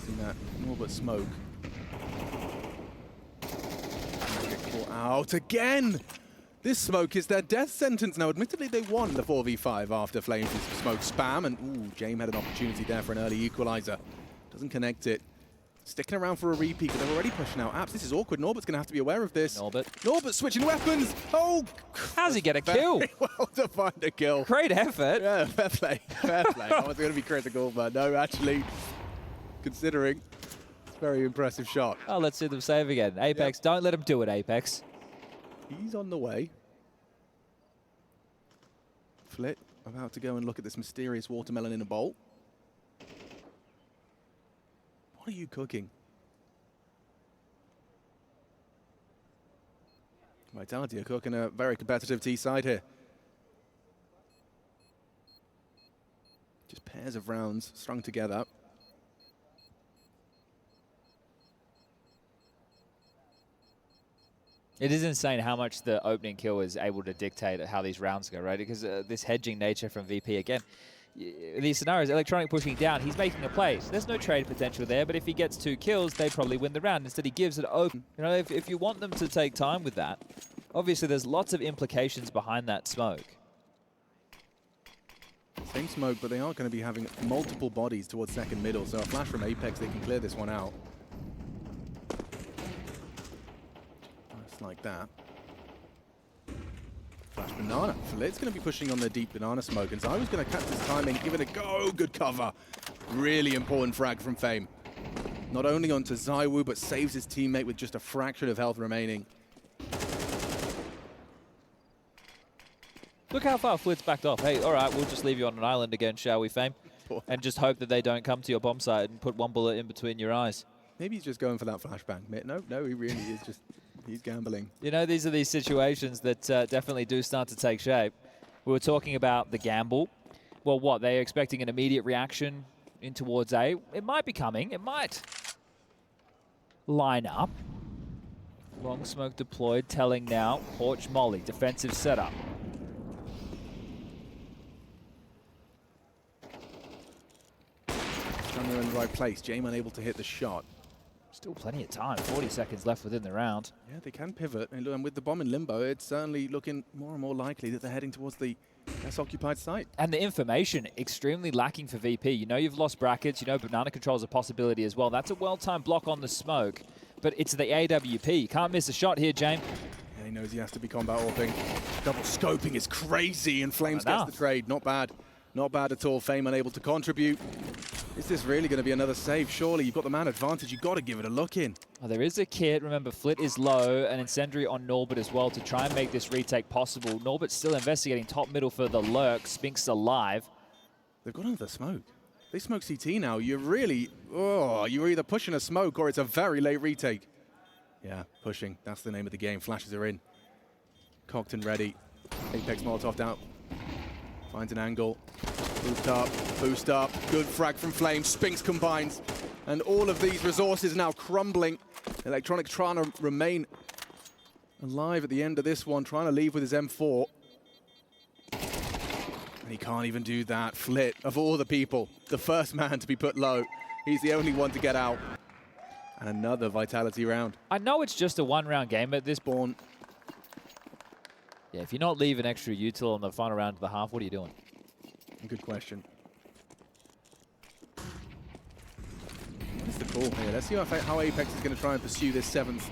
Seen that, Norbert smoke. Out again! This smoke is their death sentence. Now, admittedly, they won the 4v5 after Flames' smoke spam, and ooh, James had an opportunity there for an early equalizer. Doesn't connect it. Sticking around for a repeat, but they're already pushing out apps. This is awkward. Norbert's going to have to be aware of this. Norbert switching weapons! Oh! How's he get a kill? Well to find a kill. Great effort. Yeah, fair play. Fair play. I was going to be critical, but no, actually, considering... Very impressive shot. Oh, let's see them save again. Apex, don't let him do it, Apex. He's on the way. Flit about to go and look at this mysterious watermelon in a bowl. What are you cooking? Vitality are cooking a very competitive T side here. Just pairs of rounds strung together. It is insane how much the opening kill is able to dictate how these rounds go, right? Because this hedging nature from VP, again, these scenarios, Electronic pushing down, he's making a play. So there's no trade potential there, but if he gets 2 kills, they probably win the round. Instead, he gives it open. You know, if you want them to take time with that, obviously there's lots of implications behind that smoke. Same smoke, but they are going to be having multiple bodies towards second middle, so a flash from Apex, they can clear this one out. Like that. Flash banana. Flit's going to be pushing on the deep banana smoke, and Zywo's going to catch this timing, give it a go. Good cover. Really important frag from Fame. Not only onto Zywu, but saves his teammate with just a fraction of health remaining. Look how far Flit's backed off. Hey, all right, we'll just leave you on an island again, shall we, Fame? And just hope that they don't come to your bomb site and put one bullet in between your eyes. Maybe he's just going for that flashbang. No, he really is just... He's gambling. You know, these are these situations that definitely do start to take shape. We were talking about the gamble. Well, what? They're expecting an immediate reaction in towards A. It might be coming. It might line up. Long smoke deployed, telling now. Porch Molly, defensive setup. They're in the right place. Jame unable to hit the shot. Still plenty of time, 40 seconds left within the round. Yeah, they can pivot. And with the bomb in limbo, it's certainly looking more and more likely that they're heading towards the less occupied site. And the information, extremely lacking for VP. You know you've lost brackets, you know banana control is a possibility as well. That's a well-timed block on the smoke, but it's the AWP. You can't miss a shot here, James. Yeah, he knows he has to be combat orping. Double scoping is crazy, and Flames gets the trade. Not bad. Not bad at all. Fame unable to contribute. Is this really going to be another save? Surely you've got the man advantage. You've got to give it a look in. Oh, there is a kit. Remember, Flit is low, and Incendiary on Norbert as well to try and make this retake possible. Norbert's still investigating top middle for the lurk. Spinks alive. They've got under the smoke. They smoke CT now. You're really, you're either pushing a smoke or it's a very late retake. Yeah, pushing. That's the name of the game. Flashes are in. Cocked and ready. Apex Molotov down. Finds an angle. Boost up. Good frag from Flames. Spinks combines. And all of these resources now crumbling. Electronic trying to remain alive at the end of this one. Trying to leave with his M4. And he can't even do that. Flit, of all the people, the first man to be put low. He's the only one to get out. And another Vitality round. I know it's just a one-round game at this point. Yeah, if you're not leaving extra util on the final round of the half, what are you doing? Good question. What is the call here? Let's see how Apex is going to try and pursue this seventh.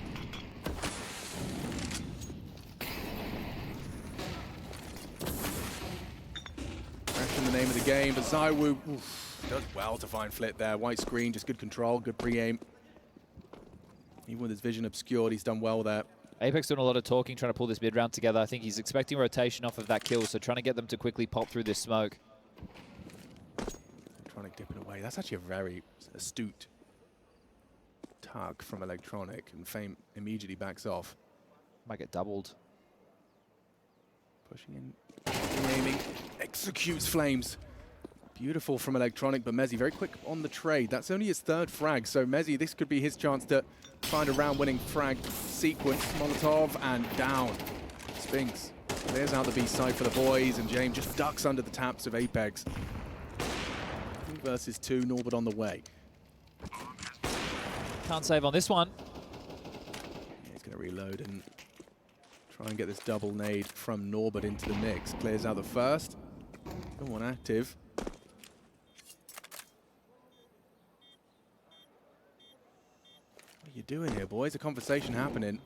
Action, the name of the game, but ZywOo does well to find Flit there. White screen, just good control, good pre-aim. Even with his vision obscured, he's done well there. Apex doing a lot of talking, trying to pull this mid-round together. I think he's expecting rotation off of that kill, so trying to get them to quickly pop through this smoke. Electronic dipping away. That's actually a very astute tug from Electronic, and Fame immediately backs off. Might get doubled. Pushing in, aiming, executes Flames. Beautiful from Electronic, but Mezzi very quick on the trade. That's only his third frag, so Mezzi, this could be his chance to find a round-winning frag sequence. Molotov and down. Spinks clears out the B side for the boys, and James just ducks under the taps of Apex. 2 versus 2, Norbert on the way. Can't save on this one. Yeah, he's going to reload and try and get this double nade from Norbert into the mix. Clears out the first. Still one active. What are you doing here, boys? A conversation happening.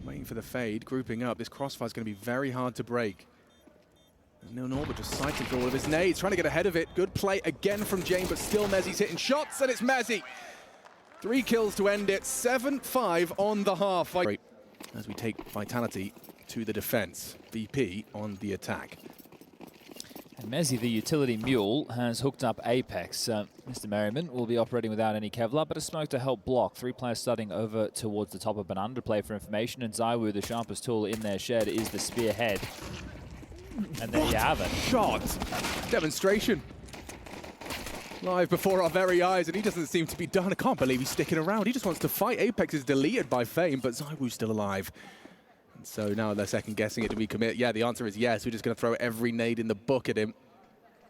Waiting for the fade, grouping up. This crossfire is going to be very hard to break. And Norbert just cycling through all of his nades, trying to get ahead of it. Good play again from Jane, but still Mezzi's hitting shots, and it's Mezzi. 3 kills to end it. 7-5 on the half. As we take Vitality to the defense. VP on the attack. And Mezzi, the utility mule, has hooked up Apex. Mr. Merriman will be operating without any Kevlar, but a smoke to help block. 3 players starting over towards the top of Banana to play for information, and ZywOo, the sharpest tool in their shed, is the spearhead. And there you have it. Shot! Demonstration. Live before our very eyes, and he doesn't seem to be done. I can't believe he's sticking around. He just wants to fight. Apex is deleted by Fame, but ZywOo's still alive. And so now they're second guessing it. Do we commit? Yeah, the answer is yes. We're just going to throw every nade in the book at him.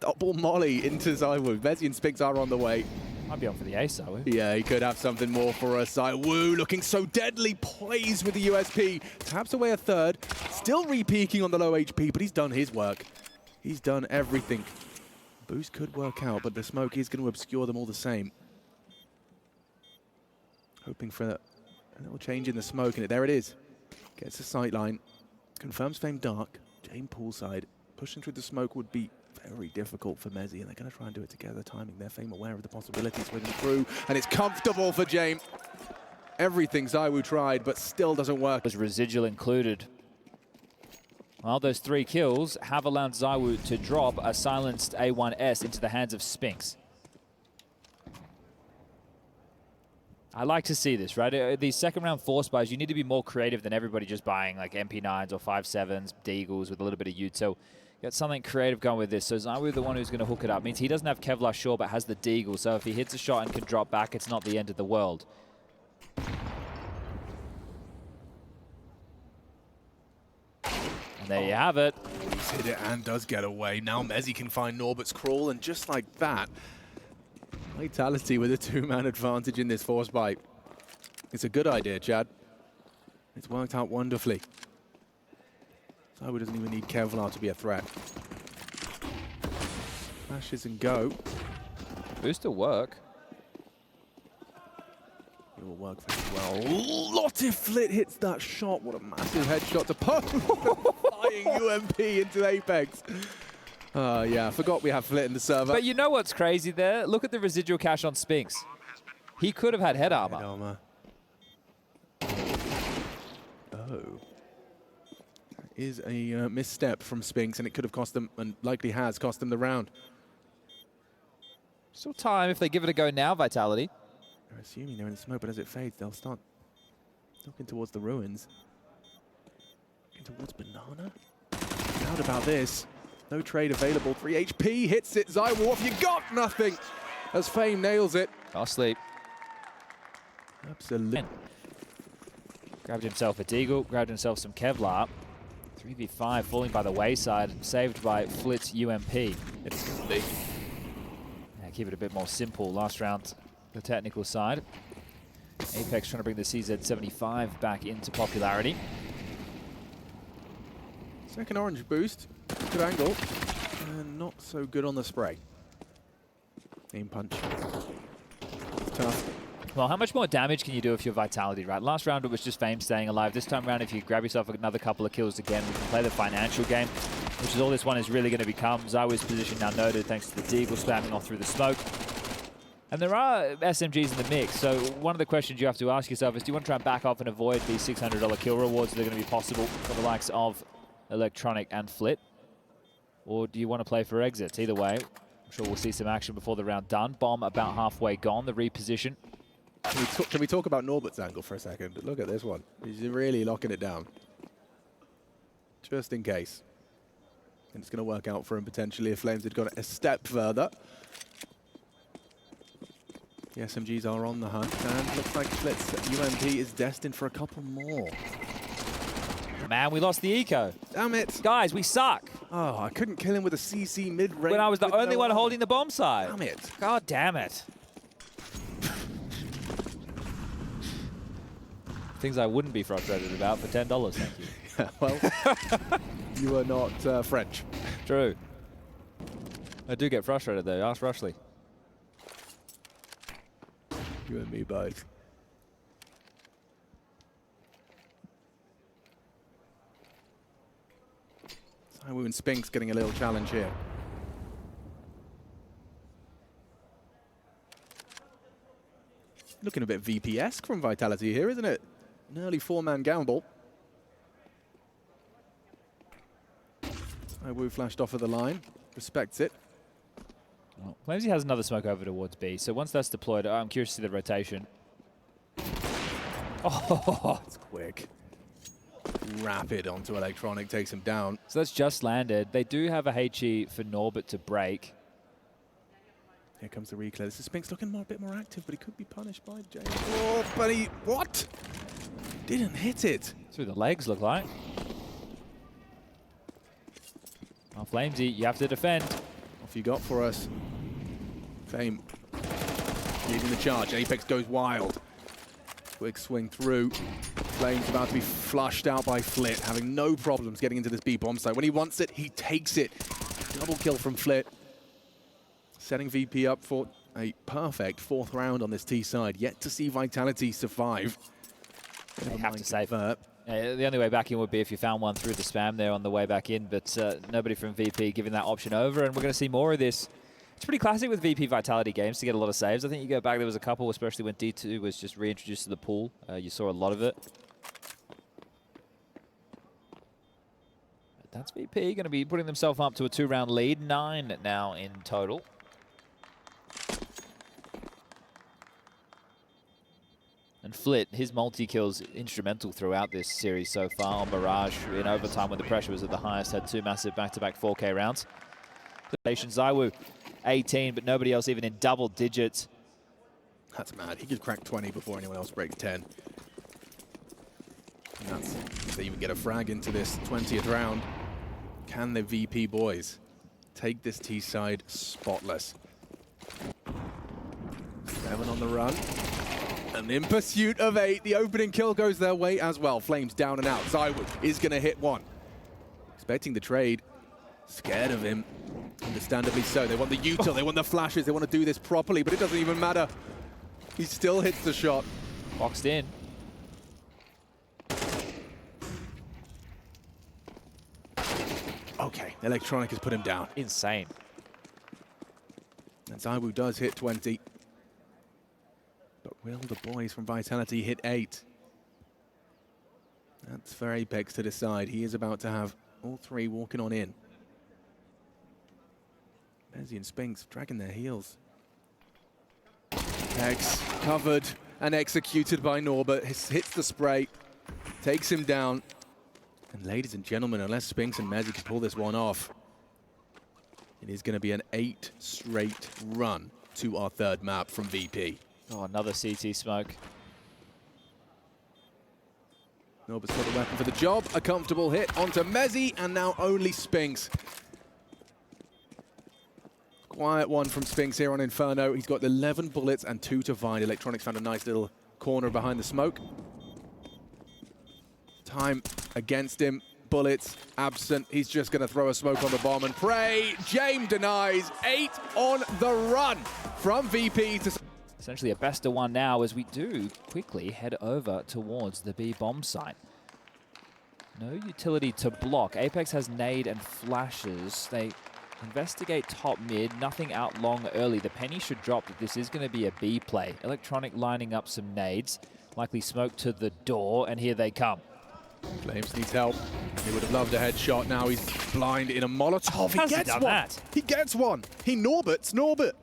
Double molly into ZywOo. Mezzi and Spinks are on the way. Might be on for the ace, ZywOo. Yeah, he could have something more for us. ZywOo looking so deadly, plays with the USP. Taps away a third. Still re-peaking on the low HP, but he's done his work. He's done everything. Boost could work out, but the smoke is going to obscure them all the same. Hoping for a little change in the smoke, and there it is. Gets the sight line. Confirms Fame dark. Jane poolside. Pushing through the smoke would be very difficult for Mezzi, and they're going to try and do it together. Timing their Fame aware of the possibilities with him through, and it's comfortable for Jane. Everything ZywOo tried, but still doesn't work. Was residual included. Well, those 3 kills have allowed ZywOo to drop a silenced A1S into the hands of Spinks. I like to see this, right? These second round force buys, you need to be more creative than everybody just buying like MP9s or 5.7s, Deagles with a little bit of util. Got something creative going with this. So ZywOo, the one who's going to hook it up, means he doesn't have Kevlar, sure, but has the Deagle. So if he hits a shot and can drop back, it's not the end of the world. And there you have it. He's hit it and does get away. Now Mezzi can find Norbert's crawl, and just like that, Vitality with a two-man advantage in this force bite. It's a good idea, Chad. It's worked out wonderfully. ZywOo doesn't even need Kevlar to be a threat. Flashes and go. Booster work. It will work very well. Lottie Flit hits that shot. What a massive headshot to pop. Flying UMP into Apex. Yeah, I forgot we have Flit in the server. But you know what's crazy there? Look at the residual cash on Spinks. He could have had head armor. Head armor. Oh. That is a misstep from Spinks, and it could have cost them, and likely has cost them the round. Still time if they give it a go now, Vitality. They're assuming they're in the smoke, but as it fades, they'll start looking towards the ruins. Looking towards Banana. Doubt about this. No trade available. 3 HP hits it. ZywOo off. You got nothing. As Fame nails it. I'll sleep. Absolutely. Grabbed himself a Deagle, grabbed himself some Kevlar. 3v5 falling by the wayside, saved by Flit's UMP. It's going to be. Yeah, keep it a bit more simple. Last round, the technical side. Apex trying to bring the CZ75 back into popularity. Second orange boost. Good angle. And not so good on the spray. Aim punch. Tough. Well, how much more damage can you do if you're Vitality, right? Last round it was just Fame staying alive. This time around, if you grab yourself another couple of kills again, we can play the financial game, which is all this one is really going to become. ZywOo's position now noted thanks to the Deagle spamming off through the smoke. And there are SMGs in the mix, so one of the questions you have to ask yourself is, do you want to try and back off and avoid these $600 kill rewards that are going to be possible for the likes of Electronic and Flit? Or do you want to play for exits? Either way, I'm sure we'll see some action before the round done. Bomb about halfway gone, the reposition. Can we talk about Norbert's angle for a second? Look at this one. He's really locking it down. Just in case. And it's going to work out for him potentially if Flames had gone a step further. The SMGs are on the hunt, and looks like Flit's UMP is destined for a couple more. Man, we lost the eco. Damn it. Guys, we suck. Oh, I couldn't kill him with a CC mid-range. When I was the only one holding the bomb side. Damn it. God damn it. Things I wouldn't be frustrated about for $10, thank you. Yeah, well, you are not French. True. I do get frustrated though. Ask Rushley. You and me both. ZywOo and Spinks getting a little challenge here. Looking a bit VP-esque from Vitality here, isn't it? An early four-man gamble. ZywOo flashed off of the line. Respects it. Well, Flamesy has another smoke over towards B, so once that's deployed, I'm curious to see the rotation. Oh, it's quick. Rapid onto Electronic, takes him down. So that's just landed. They do have a HE for Norbert to break. Here comes the reclear. This is Spinks looking a bit more active, but he could be punished by James. Oh, but he... What? Didn't hit it. Through the legs, look like. Well, Flamesy, you have to defend. Off you got for us. Fame leading the charge. Apex goes wild. Quick swing through. Flames about to be flushed out by Flit, having no problems getting into this B bomb site. When he wants it, he takes it. Double kill from Flit. Setting VP up for a perfect fourth round on this T side. Yet to see Vitality survive. They have to save it. The only way back in would be if you found one through the spam there on the way back in, but nobody from VP giving that option over, and we're going to see more of this. It's pretty classic with VP Vitality games to get a lot of saves. I think you go back, there was a couple, especially when D2 was just reintroduced to the pool. You saw a lot of it. But that's VP going to be putting themselves up to a 2-round lead. 9 now in total. And Flit, his multi-kills instrumental throughout this series so far on Barrage in overtime when the pressure was at the highest, had 2 massive back-to-back 4K rounds. ZywOo, 18, but nobody else even in double digits. That's mad. He could crack 20 before anyone else breaks 10. And that's, they even get a frag into this 20th round. Can the VP boys take this T side spotless? 7 on the run. And in pursuit of 8, the opening kill goes their way as well. Flames down and out. ZywOo is going to hit one. Expecting the trade. Scared of him. Understandably so. They want the util, they want the flashes, they want to do this properly, but it doesn't even matter. He still hits the shot. Boxed in. Okay, Electronic has put him down. Insane. And ZywOo does hit 20. But will the boys from Vitality hit 8? That's for Apex to decide. He is about to have all 3 walking on in. Bezzy and Spinks dragging their heels. Apex covered and executed by Norbert. Hits the spray, takes him down. And ladies and gentlemen, unless Spinks and Mezzy can pull this one off, it is going to be an 8 straight run to our 3rd map from VP. Oh, another CT smoke. Norbert's got the weapon for the job. A comfortable hit onto Mezzy, and now only Spinks. Quiet one from Spinks here on Inferno. He's got 11 bullets and 2 to Vine. Electronics found a nice little corner behind the smoke. Time against him. Bullets absent. He's just going to throw a smoke on the bomb and pray. James denies. 8 on the run from VP to... Essentially a best of 1 now as we do quickly head over towards the B bomb site. No utility to block. Apex has nade and flashes. They investigate top mid, nothing out long early. The penny should drop that this is going to be a B play. Electronic lining up some nades, likely smoke to the door, and here they come. Flames needs help. He would have loved a headshot. Now he's blind in a Molotov. He gets one. That? He gets one. He Norberts Norbert.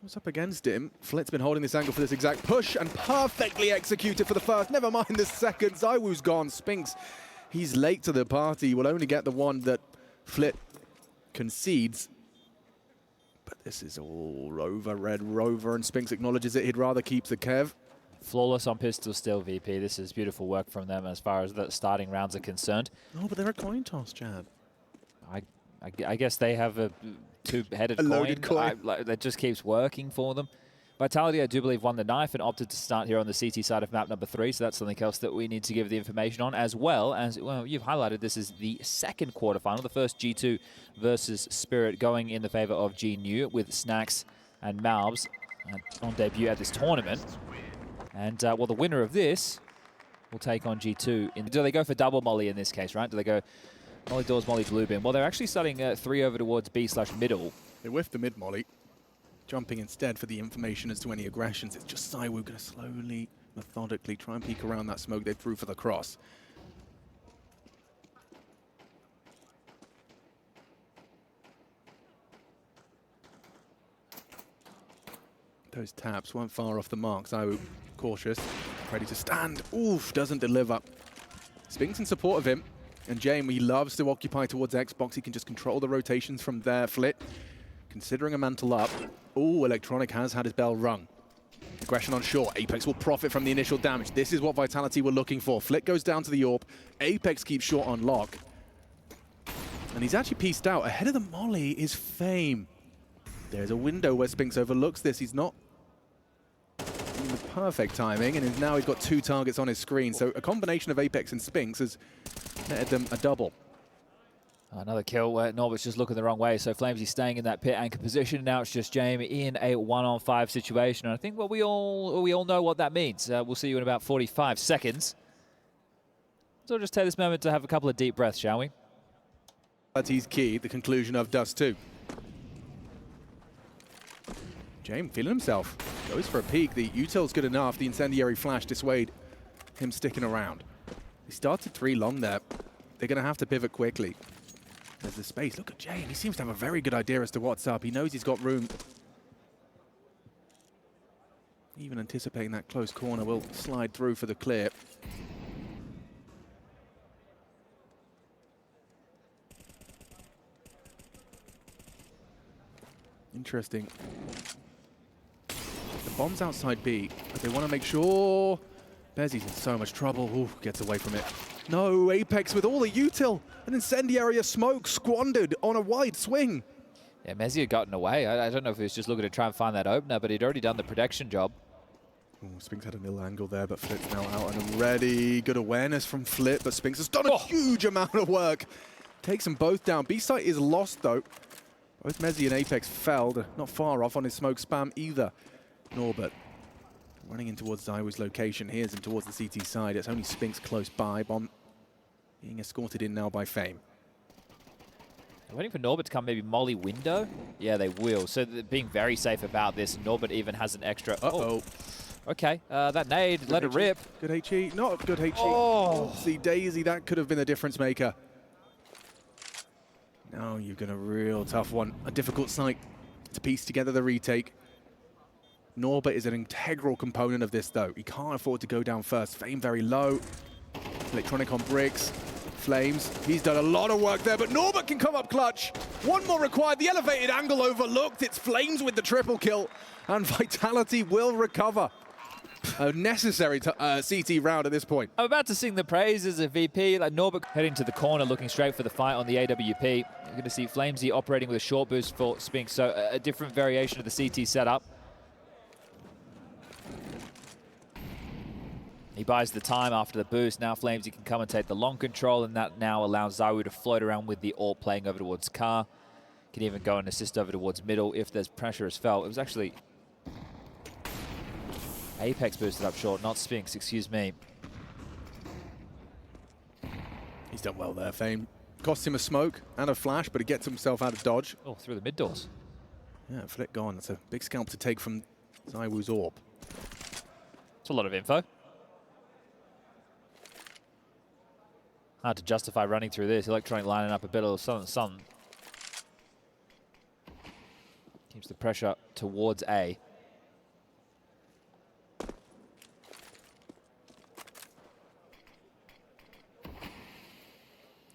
What's up against him? Flit's been holding this angle for this exact push and perfectly executed for the first. Never mind the second. ZywOo's gone. Spinks, he's late to the party. Will only get the one that Flit concedes. But this is all Rover, Red Rover, and Spinks acknowledges it. He'd rather keep the Kev. Flawless on pistol still, VP. This is beautiful work from them as far as the starting rounds are concerned. Oh, but they're a coin toss, Chad. I guess they have a two-headed coin. Loaded coin. That just keeps working for them. Vitality, I do believe, won the knife and opted to start here on the CT side of map number 3, so that's something else that we need to give the information on, as well, you've highlighted this is the 2nd quarterfinal, the first G2 versus Spirit going in the favor of GNU with Snacks and Malbs on debut at this tournament. And, well, the winner of this will take on G2. Do they go for double molly in this case, right? Do they go molly doors, molly blue bin? Well, they're actually starting 3 over towards B/middle. They whiffed the mid-molly, jumping instead for the information as to any aggressions. It's just ZywOo going to slowly, methodically try and peek around that smoke they threw for the cross. Those taps weren't far off the mark. ZywOo cautious, ready to stand. Oof, doesn't deliver. Spinks in support of him. And James, he loves to occupy towards Xbox. He can just control the rotations from there. Flit, considering a mantle up. Ooh, Electronic has had his bell rung. Aggression on short. Apex will profit from the initial damage. This is what Vitality were looking for. Flit goes down to the AWP. Apex keeps short on lock. And he's actually pieced out. Ahead of the molly is Fame. There's a window where Spinks overlooks this. He's not in the perfect timing, and now he's got 2 targets on his screen. So a combination of Apex and Spinks has netted them a double. Another kill where Norbert's just looking the wrong way. So Flamesy staying in that pit anchor position. Now it's just Jamie in a 1-on-5 situation. And I think we all know what that means. We'll see you in about 45 seconds. So we'll just take this moment to have a couple of deep breaths, shall we? That's his key, the conclusion of Dust 2. James feeling himself. Goes for a peek. The util's good enough. The incendiary flash dissuade him sticking around. He started 3 long there. They're going to have to pivot quickly. There's the space. Look at James. He seems to have a very good idea as to what's up. He knows he's got room. Even anticipating that close corner will slide through for the clear. Interesting. The bomb's outside B, but they want to make sure. Bezzy's in so much trouble. Ooh, gets away from it. No, Apex with all the util. An incendiary smoke squandered on a wide swing. Yeah, Mezzi had gotten away. I don't know if he was just looking to try and find that opener, but he'd already done the protection job. Ooh, Spinks had an ill angle there, but Flit's now out and ready. Good awareness from Flit, but Spinks has done a huge amount of work. Takes them both down. B-site is lost, though. Both Mezzi and Apex fell. They're not far off on his smoke spam either. Norbert running in towards Zywoo's location. Here's him towards the CT side. It's only Spinks close by. Bomb being escorted in now by Fame. I'm waiting for Norbert to come maybe molly window. Yeah, they will. So they're being very safe about this. Norbert even has an extra... Uh-oh. Okay, that nade, let it rip. Good HE, not good HE. Oh. See, Daisy, that could have been a difference maker. Now you've got a real tough one. A difficult site to piece together the retake. Norbert is an integral component of this, though. He can't afford to go down first. Fame very low. Electronic on bricks. Flames. He's done a lot of work there, but Norbert can come up clutch. One more required. The elevated angle overlooked. It's Flames with the triple kill, and Vitality will recover. A necessary CT round at this point. I'm about to sing the praises of VP. Like Norbert heading to the corner, looking straight for the fight on the AWP. You're going to see Flamesy operating with a short boost for Spinks, so a different variation of the CT setup. He buys the time after the boost. Now Flamesy can come and take the long control, and that now allows Zywoo to float around with the AWP playing over towards Car. Can even go and assist over towards middle if there's pressure is felt. It was actually Apex boosted up short, not Spinks, excuse me. He's done well there, Fame. Costs him a smoke and a flash, but he gets himself out of dodge. Oh, through the mid doors. Yeah, Flit gone. That's a big scalp to take from Zywoo's AWP. It's a lot of info. Hard to justify running through this. Electronic lining up a bit of something. Keeps the pressure towards A.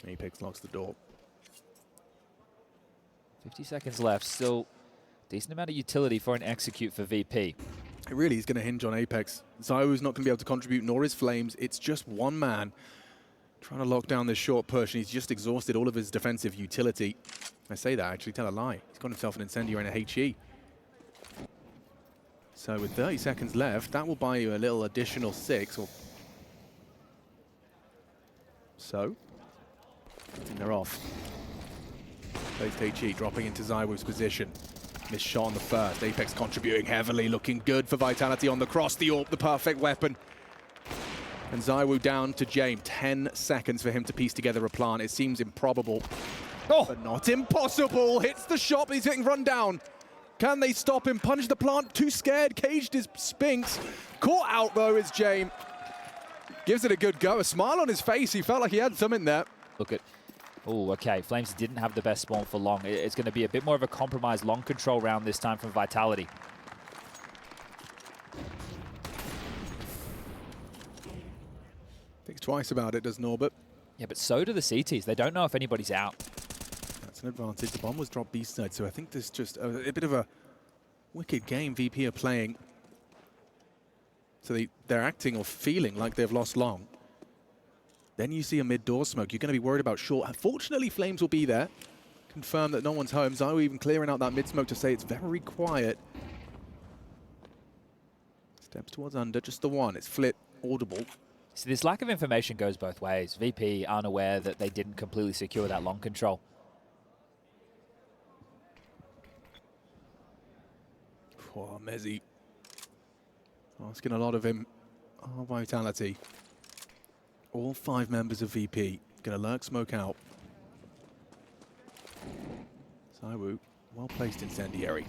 Apex locks the door. 50 seconds left. Still decent amount of utility for an execute for VP. It really is going to hinge on Apex. Zywoo's not going to be able to contribute, nor is Flames. It's just one man trying to lock down this short push, and he's just exhausted all of his defensive utility. I say that, actually, tell a lie. He's got himself an incendiary and a HE. So with 30 seconds left, that will buy you a little additional 6. Or so. And they're off. Placed HE, dropping into Zywoo's position. Missed shot on the first. Apex contributing heavily, looking good for Vitality on the cross. The AWP, the perfect weapon. And Zywoo down to James. 10 seconds for him to piece together a plan. It seems improbable, but not impossible. Hits the shot, but he's getting run down. Can they stop him? Punish the plant. Too scared. Caged is Spinks. Caught out, though, is James. Gives it a good go. A smile on his face. He felt like he had something there. Look at... Oh, okay. Flames didn't have the best spawn for long. It's going to be a bit more of a compromised long control round this time from Vitality. Thinks twice about it, does Norbert. Yeah, but so do the CTs. They don't know if anybody's out. That's an advantage. The bomb was dropped B-side, so I think there's just a bit of a wicked game VP are playing. So they're acting or feeling like they've lost long. Then you see a mid-door smoke. You're going to be worried about short. Unfortunately, Flames will be there. Confirm that no one's home. Zywoo even clearing out that mid-smoke to say it's very quiet. Steps towards under, just the one. It's Flit, audible. So this lack of information goes both ways. VP unaware that they didn't completely secure that long control. Oh, Mezzi. Asking a lot of him. Oh, Vitality. All 5 members of VP going to lurk smoke out. Zywoo, well-placed incendiary.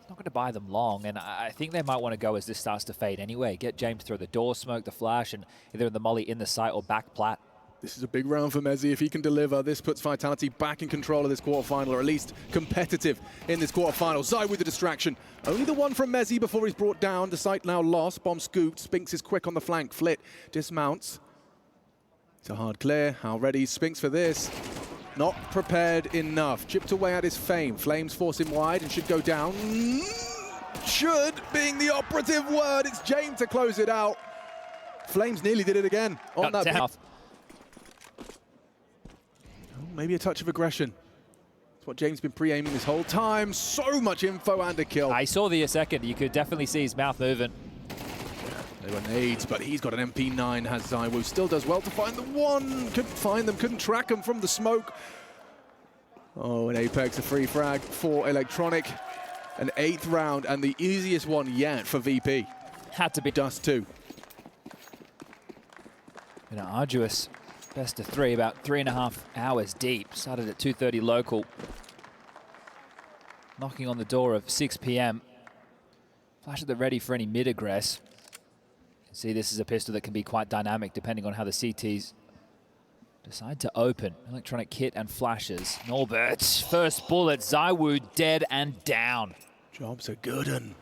Not going to buy them long, and I think they might want to go as this starts to fade anyway. Get James to throw the door smoke, the flash, and either the molly in the site or back plat. This is a big round for Mezzi. If he can deliver, this puts Vitality back in control of this quarterfinal, or at least competitive in this quarterfinal. Zywoo with the distraction. Only the one from Mezzi before he's brought down. The site now lost. Bomb scooped. Spinks is quick on the flank. Flit dismounts. It's a hard clear. How ready is Spinks for this? Not prepared enough. Chipped away at his Fame. Flames force him wide and should go down. Should being the operative word. It's James to close it out. Flames nearly did it again on Got that. down. Maybe a touch of aggression. That's what James been pre-aiming this whole time. So much info and a kill. I saw the second. You could definitely see his mouth moving. They were nades, but he's got an MP9, has ZywOo. Still does well to find the one. Couldn't find them, couldn't track them from the smoke. Oh, and Apex, a free frag for Electronic. An 8th round, and the easiest one yet for VP. Had to be. Dust 2. Been an arduous best of 3, about 3.5 hours deep. Started at 2:30 local. Knocking on the door of 6 p.m. Flash at the ready for any mid-aggress. See, this is a pistol that can be quite dynamic depending on how the CTs decide to open. Electronic kit and flashes. Norbert, first bullet. ZywOo dead and down. Job's a good one.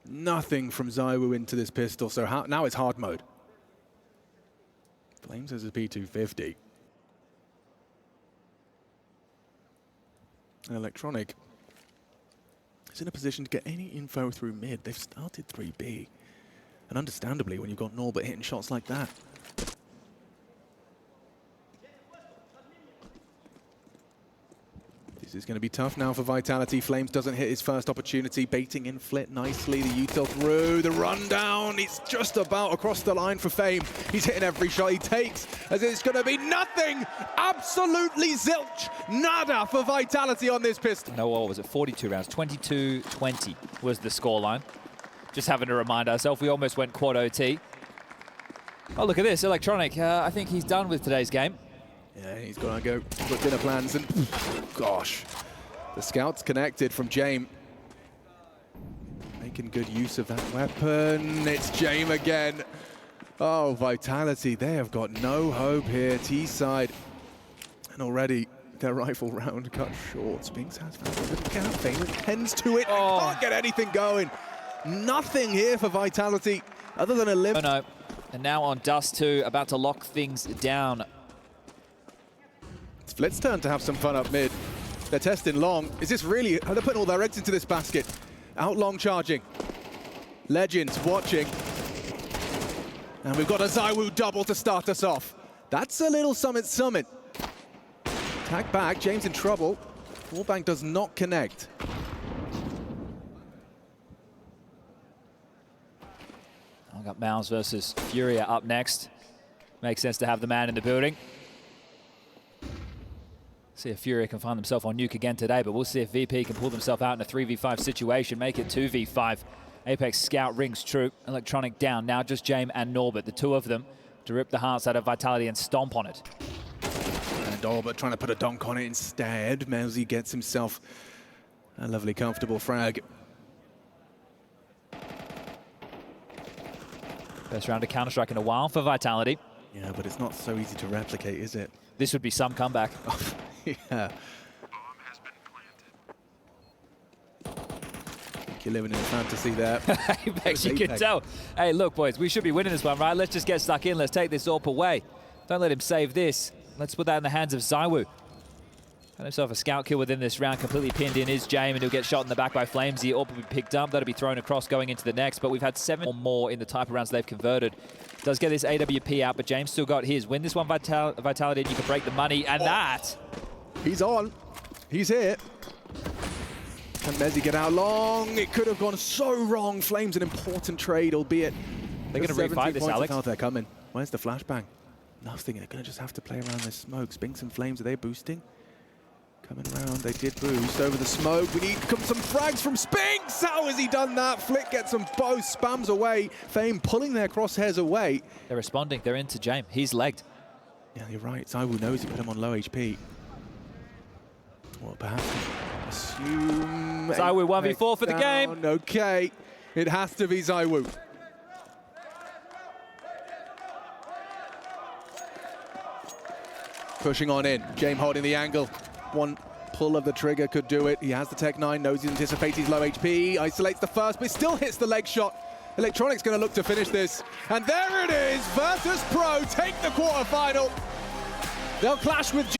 Nothing from ZywOo into this pistol, so now it's hard mode. Flames has a P250. And Electronic is in a position to get any info through mid. They've started 3B. And understandably, when you've got Norbert hitting shots like that. This is going to be tough now for Vitality. Flames doesn't hit his first opportunity, baiting in Flit nicely. The util through, the rundown. It's just about across the line for Fame. He's hitting every shot he takes, as it's going to be nothing. Absolutely zilch. Nada for Vitality on this pistol. No, what was it? 42 rounds. 22-20 was the scoreline. Just having to remind ourselves, we almost went quad OT. Oh, look at this. Electronic, I think he's done with today's game. Yeah, he's got to go put dinner plans, and gosh, the scouts connected from Jame. Making good use of that weapon. It's Jame again. Oh, Vitality, they have got no hope here. T-side, and already their rifle round cut short. Spinks has found a little gap. Fame tends to it. Oh. Can't get anything going. Nothing here for Vitality other than a live. Oh, no. And now on Dust 2, about to lock things down. It's Flit's turn to have some fun up mid. They're testing long. Is this really? Are they putting all their eggs into this basket? Out long charging. Legends watching. And we've got a ZywOo double to start us off. That's a little summit. Tag back, James in trouble. Wallbang does not connect. I've got Mouse versus Furia up next. Makes sense to have the man in the building. See if Furia can find themselves on nuke again today, but we'll see if VP can pull themselves out in a 3v5 situation, make it 2v5. Apex Scout rings true. Electronic down. Now just Jame and Norbert, the two of them, to rip the hearts out of Vitality and stomp on it. And Norbert trying to put a donk on it instead. Melzy gets himself a lovely, comfortable frag. First round of Counter-Strike in a while for Vitality. Yeah, but it's not so easy to replicate, is it? This would be some comeback. Yeah. You're living in a fantasy there. Apex, you can tell. Hey, look, boys, we should be winning this one, right? Let's just get stuck in. Let's take this AWP away. Don't let him save this. Let's put that in the hands of ZywOo. Got himself a scout kill within this round. Completely pinned in is Jame, and he'll get shot in the back by Flames. The AWP will be picked up. That'll be thrown across going into the next. But we've had 7 or more in the type of rounds they've converted. Does get this AWP out, but James still got his. Win this one, Vitality, and you can break the money. And that... He's on. He's here. Can Mezzy get out long? It could have gone so wrong. Flames an important trade, albeit... They're going to revive this, Alex. They're coming. Where's the flashbang? Nothing. They're going to just have to play around this smoke. Spinks and Flames, are they boosting? Coming around, they did boost over the smoke. We need some frags from Spinks. How has he done that? Flick gets them both, spams away. Fame pulling their crosshairs away. They're responding. They're into Jame. He's legged. Yeah, you're right. ZywOo knows he put him on low HP. Well, perhaps assume... ZywOo 1v4 for the game. Okay, it has to be ZywOo. Pushing on in. Jame holding the angle. One pull of the trigger could do it. He has the Tech 9, knows he anticipates he's low HP, isolates the first, but still hits the leg shot. Electronic's going to look to finish this. And there it is. Virtus.pro take the quarterfinal. They'll clash with